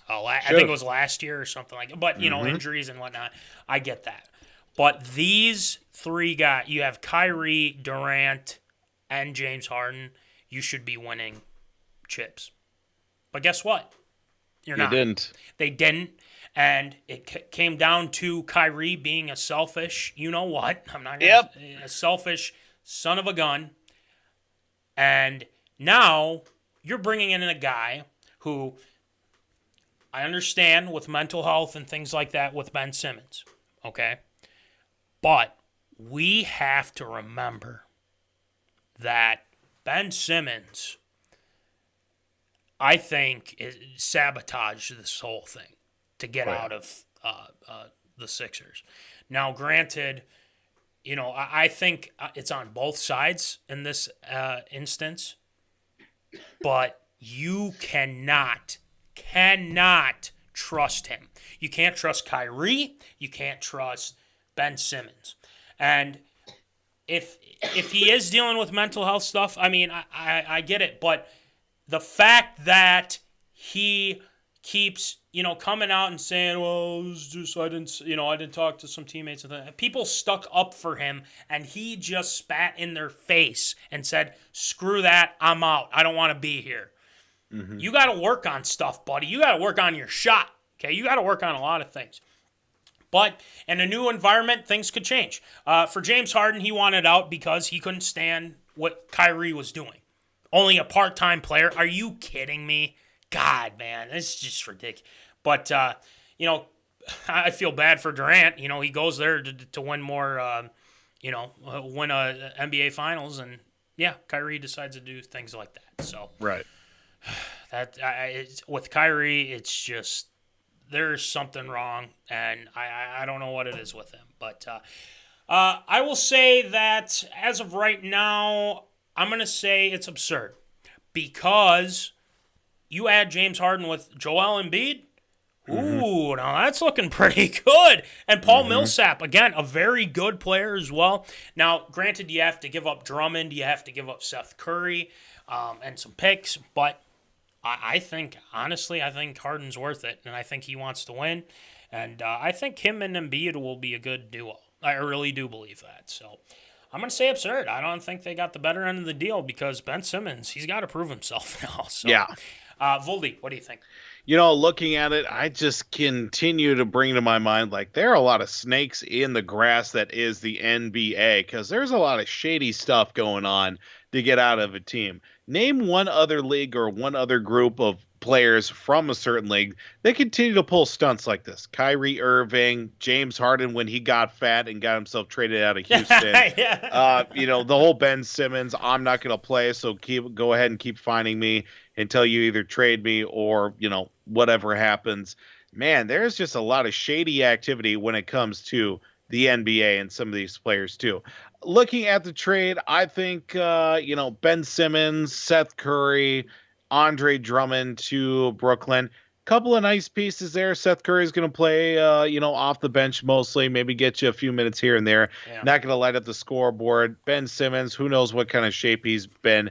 I think it was last year or something like that. But, injuries and whatnot, I get that. But these 3 guys, you have Kyrie, Durant, and JamesHarden, you should be winning chips. But guess what? You're not. They didn't. And it came down to Kyrie being a selfish, I'm not going to a selfish son of a gun. And now you're bringing in a guy who I understand with mental health and things like that with BenSimmons, okay? But we have to remember that BenSimmons, I think, sabotaged this whole thing to get out of the Sixers. Now, granted, I think it's on both sides in this instance, but you cannot trust him. You can't trust Kyrie. You can't trust BenSimmons. And if he is dealing with mental health stuff, I get it, but the fact that he keeps, coming out and saying, well, it was just, I didn't talk to some teammates. And people stuck up for him, and he just spat in their face and said, screw that, I'm out. I don't want to be here. Mm-hmm. You got to work on stuff, buddy. You got to work on your shot, okay? You got to work on a lot of things. But in a new environment, things could change. For JamesHarden, he wanted out because he couldn't stand what Kyrie was doing. Only a part-time player? Are you kidding me? God, man, this is just ridiculous. But, I feel bad for Durant. He goes there to win more, win a NBA Finals. And, Kyrie decides to do things like that. So right. With Kyrie, it's just there's something wrong. And I don't know what it is with him. But I will say that as of right now, I'm going to say it's absurd because you add James Harden with Joel Embiid. Ooh, now that's looking pretty good. And Paul Millsap, again, a very good player as well. Now, granted, you have to give up Drummond, you have to give up Seth Curry, and some picks, but I think, honestly, I think Harden's worth it, and I think he wants to win. And I think him and Embiid will be a good duo. I really do believe that. So I'm going to say absurd. I don't think they got the better end of the deal because BenSimmons, he's got to prove himself now. So, Yeah. Voldy, what do you think? Looking at it, I just continue to bring to my mind, like, there are a lot of snakes in the grass that is the NBA because there's a lot of shady stuff going on to get out of a team. Name one other league or one other group of players from a certain league that continue to pull stunts like this. Kyrie Irving, James Harden when he got fat and got himself traded out of Houston. The whole BenSimmons, I'm not going to play, so go ahead and keep finding me until you either trade me or, whatever happens. Man, there's just a lot of shady activity when it comes to the NBA and some of these players too. Looking at the trade, I think, BenSimmons, Seth Curry, Andre Drummond to Brooklyn. Couple of nice pieces there. Seth Curry is going to play, off the bench mostly, maybe get you a few minutes here and there. Yeah. Not going to light up the scoreboard. BenSimmons, who knows what kind of shape he's been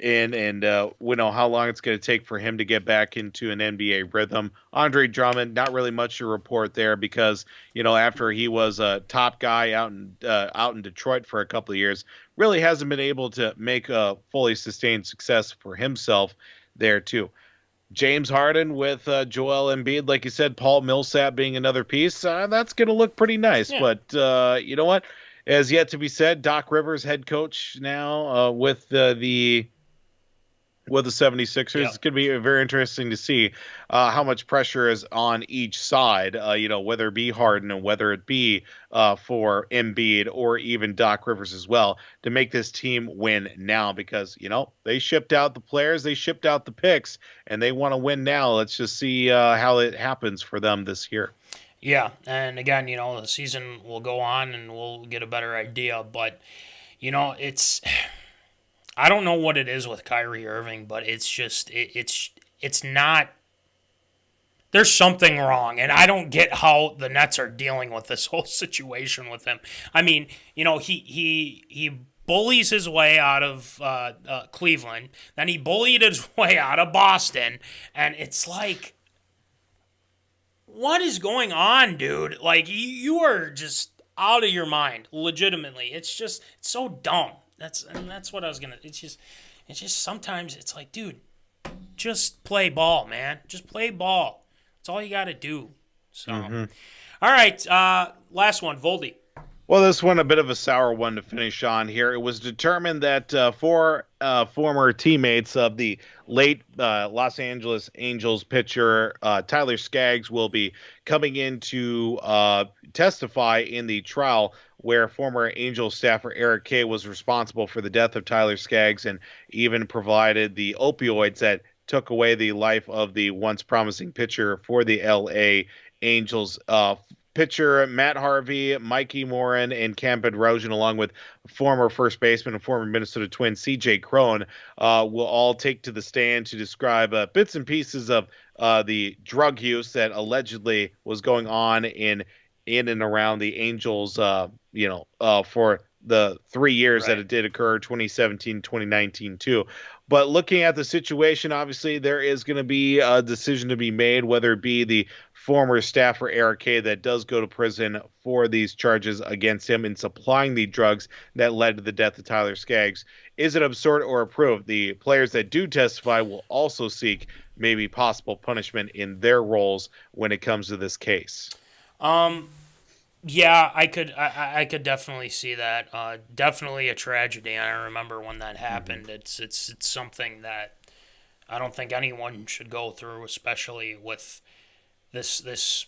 in, and we know how long it's going to take for him to get back into an NBA rhythm. Andre Drummond, not really much to report there because, after he was a top guy out in Detroit for a couple of years, really hasn't been able to make a fully sustained success for himself there too. James Harden with Joel Embiid, like you said, Paul Millsap being another piece, that's going to look pretty nice. Yeah. But you know what? As yet to be said, Doc Rivers, head coach now with the 76ers. Yeah. It's going to be very interesting to see how much pressure is on each side, whether it be Harden and whether it be for Embiid or even Doc Rivers as well to make this team win now because, they shipped out the players, they shipped out the picks, and they want to win now. Let's just see how it happens for them this year. Yeah, and again, the season will go on and we'll get a better idea, but, it's... I don't know what it is with Kyrie Irving, but it's just it's not. There's something wrong, and I don't get how the Nets are dealing with this whole situation with him. I mean, he bullies his way out of Cleveland, then he bullied his way out of Boston, and it's like, what is going on, dude? Like you are just out of your mind, legitimately. It's so dumb. That's what I was gonna. It's just sometimes it's like, dude, just play ball, man. Just play ball. That's all you got to do. So, All right, last one, Voldy. Well, this one a bit of a sour one to finish on here. It was determined that four former teammates of the late Los Angeles Angels pitcher Tyler Skaggs will be coming in to testify in the trial where former Angels staffer Eric Kay was responsible for the death of Tyler Skaggs and even provided the opioids that took away the life of the once promising pitcher for the L.A. Angels. Pitcher Matt Harvey, Mikey Morin, and Cam Bedrosian, along with former first baseman and former Minnesota Twin C.J. Cron, will all take to the stand to describe bits and pieces of the drug use that allegedly was going on in and around the Angels, for the 3 years that it did occur, 2017, 2019 too. But looking at the situation, obviously there is going to be a decision to be made, whether it be the former staffer Eric Kay that does go to prison for these charges against him in supplying the drugs that led to the death of Tyler Skaggs. Is it absurd or approved? The players that do testify will also seek maybe possible punishment in their roles when it comes to this case. Yeah, I could definitely see that. Definitely a tragedy. I remember when that happened. It's something that I don't think anyone should go through, especially with this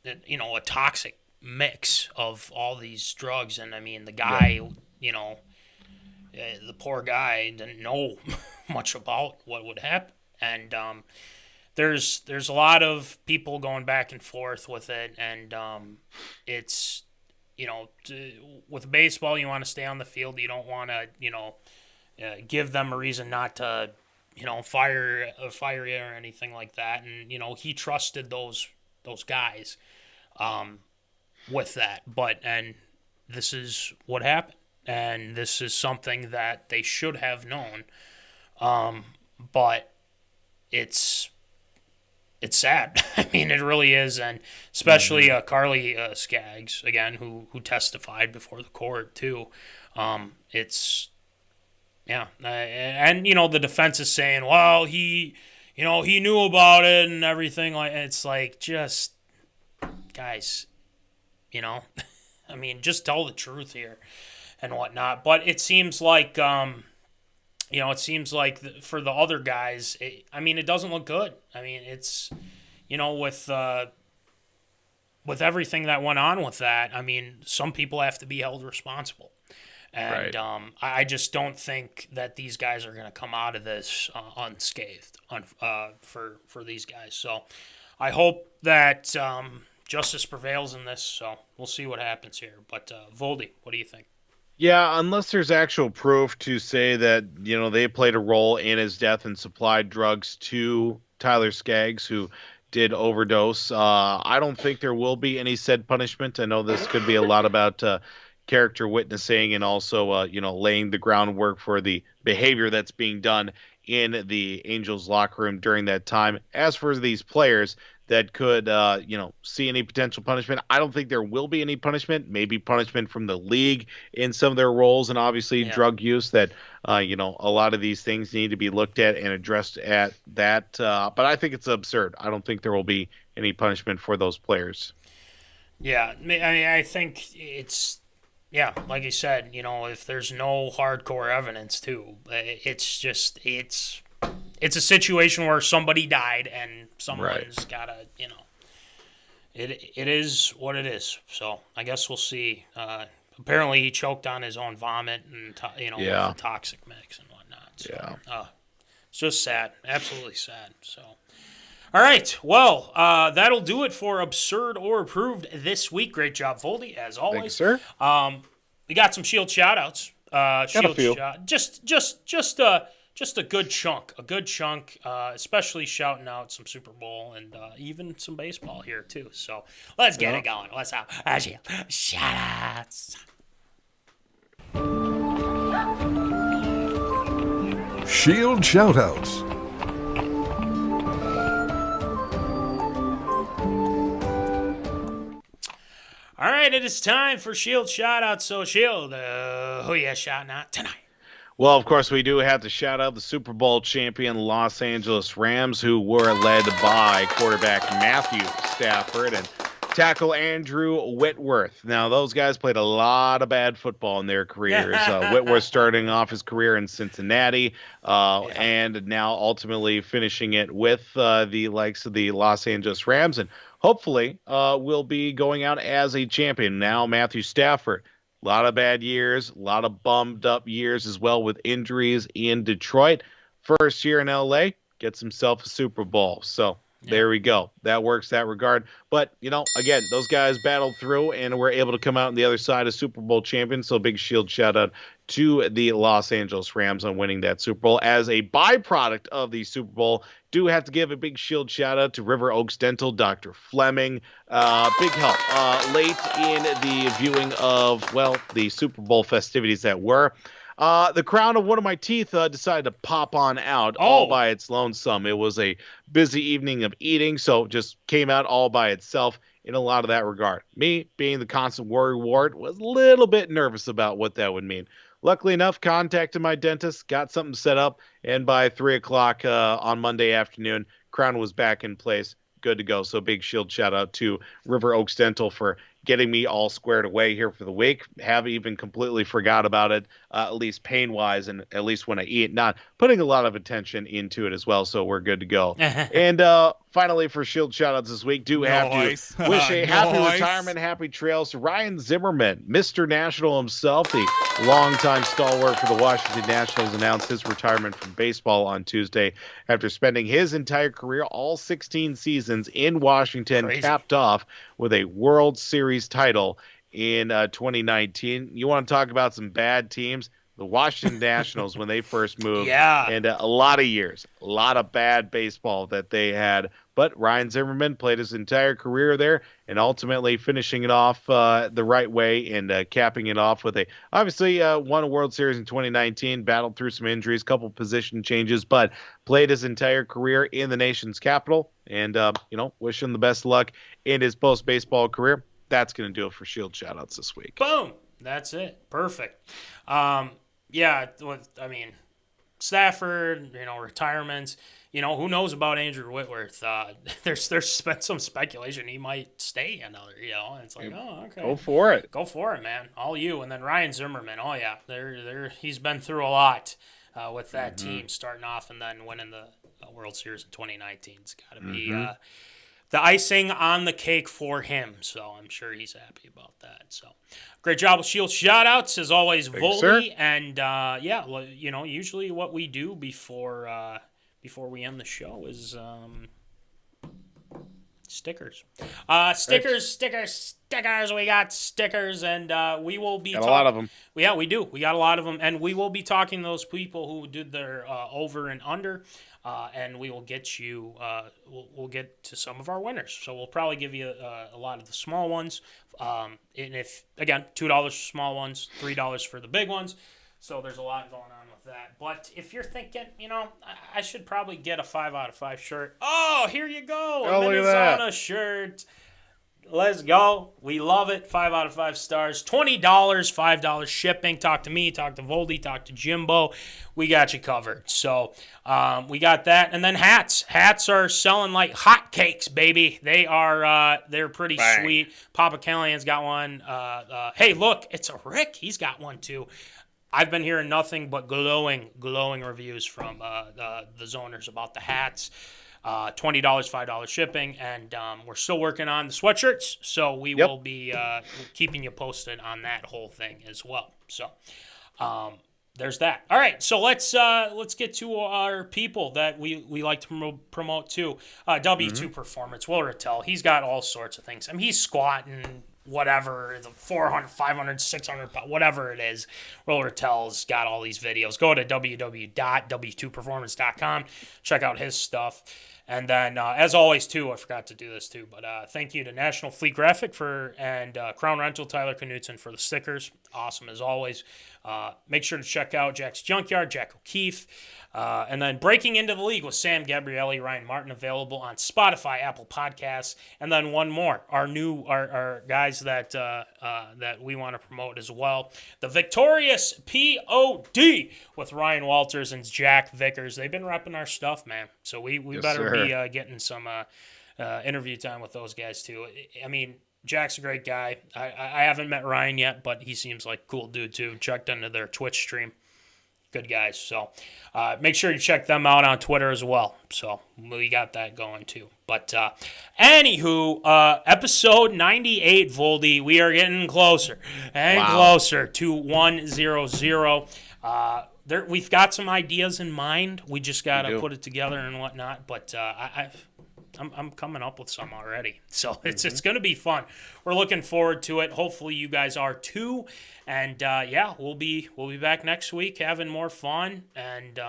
a toxic mix of all these drugs. And I mean, the guy, the poor guy didn't know much about what would happen, and There's a lot of people going back and forth with it, and it's, with baseball, you want to stay on the field. You don't want to, give them a reason not to, fire you or anything like that. And he trusted those guys with that. And this is what happened, and this is something that they should have known. But it's sad. I mean, it really is, and especially Carly Skaggs, again, who testified before the court too. And the defense is saying, well, he knew about it and everything. Like, it's like, just guys, I mean, just tell the truth here and whatnot. But it seems like, for the other guys, it doesn't look good. I mean, it's, with everything that went on with that, I mean, some people have to be held responsible. And Right. I just don't think that these guys are going to come out of this unscathed for these guys. So I hope that justice prevails in this. So we'll see what happens here. But Voldy, what do you think? Yeah, unless there's actual proof to say that, they played a role in his death and supplied drugs to Tyler Skaggs, who did overdose. I don't think there will be any said punishment. I know this could be a lot about character witnessing and also, laying the groundwork for the behavior that's being done in the Angels locker room during that time. As for these players that could, see any potential punishment, I don't think there will be any punishment. Maybe punishment from the league in some of their roles, and obviously drug use. That a lot of these things need to be looked at and addressed at that. But I think it's absurd. I don't think there will be any punishment for those players. Yeah, I mean, I think it's. Yeah, like you said, if there's no hardcore evidence too, it's a situation where somebody died and someone's gotta, it is what it is. So I guess we'll see. Apparently he choked on his own vomit and with the toxic mix and whatnot. So, it's just sad, absolutely sad. So. All right, well, that'll do it for Absurd or Approved this week. Great job, Voldy, as always. Thanks, sir. We got some Shield shout-outs. Just a good chunk, especially shouting out some Super Bowl and even some baseball here, too. So let's get it going. Let's have Shield shout-outs. Shield shoutouts. All right, it is time for Shield shout-outs. So, Shield, who you shouting out tonight? Well, of course, we do have to shout out the Super Bowl champion Los Angeles Rams, who were led by quarterback Matthew Stafford and tackle Andrew Whitworth. Now, those guys played a lot of bad football in their careers. Whitworth starting off his career in Cincinnati and now ultimately finishing it with the likes of the Los Angeles Rams, and hopefully will be going out as a champion. Now, Matthew Stafford, a lot of bad years, a lot of bummed up years as well with injuries in Detroit. First year in LA, gets himself a Super Bowl. So there we go. That works that regard. But, again, those guys battled through and were able to come out on the other side as Super Bowl champions. So big Shield shout out to the Los Angeles Rams on winning that Super Bowl. As a byproduct of the Super Bowl, do have to give a big Shield shout out to River Oaks Dental, Dr. Fleming. Big help late in the viewing of, the Super Bowl festivities that were. The crown of one of my teeth decided to pop on out all by its lonesome. It was a busy evening of eating, so just came out all by itself in a lot of that regard. Me, being the constant worry ward, was a little bit nervous about what that would mean. Luckily enough, contacted my dentist, got something set up, and by 3 o'clock on Monday afternoon, crown was back in place, good to go. So big Shield shout out to River Oaks Dental for getting me all squared away here for the week. Have even completely forgot about it, at least pain-wise, and at least when I eat, not putting a lot of attention into it as well, so we're good to go. And finally, for Shield shoutouts this week, do have to wish a happy retirement, happy trails to Ryan Zimmerman, Mr. National himself, the longtime stalwart for the Washington Nationals, announced his retirement from baseball on Tuesday after spending his entire career, all 16 seasons in Washington, capped off with a World Series title in 2019. You want to talk about some bad teams? the Washington Nationals when they first moved. Yeah. And a lot of years, a lot of bad baseball that they had. But Ryan Zimmerman played his entire career there and ultimately finishing it off the right way and capping it off with obviously won a World Series in 2019, battled through some injuries, couple position changes, but played his entire career in the nation's capital. And, wish him the best luck in his post-baseball career. That's going to do it for Shield Shoutouts this week. Boom. That's it. Perfect. Stafford, retirements. Who knows about Andrew Whitworth? There's been some speculation he might stay another. It's like, oh, okay, go for it, man, all you. And then Ryan Zimmerman, oh yeah, he's been through a lot with that team, starting off and then winning the World Series in 2019. It's got to be the icing on the cake for him. So I'm sure he's happy about that. So great job with Shield Shoutouts as always, Voldy. And usually what we do before we end the show is stickers. Stickers. We got stickers, and we will be got a lot of them. Yeah, we do. We got a lot of them, and we will be talking to those people who did their over and under, and we will get you. We'll get to some of our winners. So we'll probably give you a lot of the small ones. And if again, $2 for small ones, $3 for the big ones. So there's a lot going on with that. But if you're thinking, I should probably get a 5 out of 5 shirt. Oh, here you go. Oh, look at that. Shirt. Let's go. We love it. 5 out of 5 stars. $20, $5 shipping. Talk to me. Talk to Voldy. Talk to Jimbo. We got you covered. So we got that. And then hats. Hats are selling like hotcakes, baby. They're pretty sweet. Papa Callahan's got one. Hey, look, it's a Rick. He's got one too. I've been hearing nothing but glowing reviews from the zoners about the hats. $20, $5 shipping, and we're still working on the sweatshirts, so we will be keeping you posted on that whole thing as well. So there's that. All right, so let's get to our people that we like to promote too. W2 Performance, Will Rattel, he's got all sorts of things. I mean, he's squatting whatever, the 400, 500, 600, whatever it is. Will Rattel's got all these videos. Go to www.w2performance.com. Check out his stuff. And then, as always, too, I forgot to do this, too, but thank you to National Fleet Graphic and Crown Rental, Tyler Knutson for the stickers. Awesome, as always. Make sure to check out Jack's Junkyard, Jack O'Keefe. And then Breaking Into the League with Sam Gabrielli, Ryan Martin, available on Spotify, Apple Podcasts. And then one more, our guys that we want to promote as well. The Victorious P.O.D. with Ryan Walters and Jack Vickers. They've been repping our stuff, man. So we better be getting some interview time with those guys, too. I mean, Jack's a great guy. I haven't met Ryan yet, but he seems like a cool dude, too. Checked into their Twitch stream. Good guys. So make sure you check them out on Twitter as well. So we got that going too. But anywho, episode 98, Voldy, we are getting closer and closer to 100. We've got some ideas in mind. We just got to put it together and whatnot. But I'm coming up with some already. So it's going to be fun. We're looking forward to it. Hopefully you guys are too. And we'll be back next week having more fun, and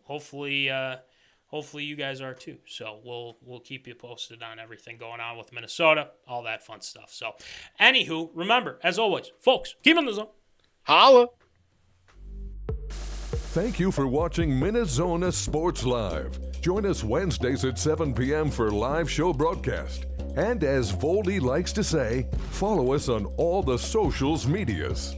hopefully you guys are too. So we'll keep you posted on everything going on with Minnesota, all that fun stuff. So anywho, remember, as always, folks, keep in the zone. Holla. Thank you for watching MinneZona Sports Live. Join us Wednesdays at 7 p.m. for live show broadcast. And as Voldy likes to say, follow us on all the socials medias.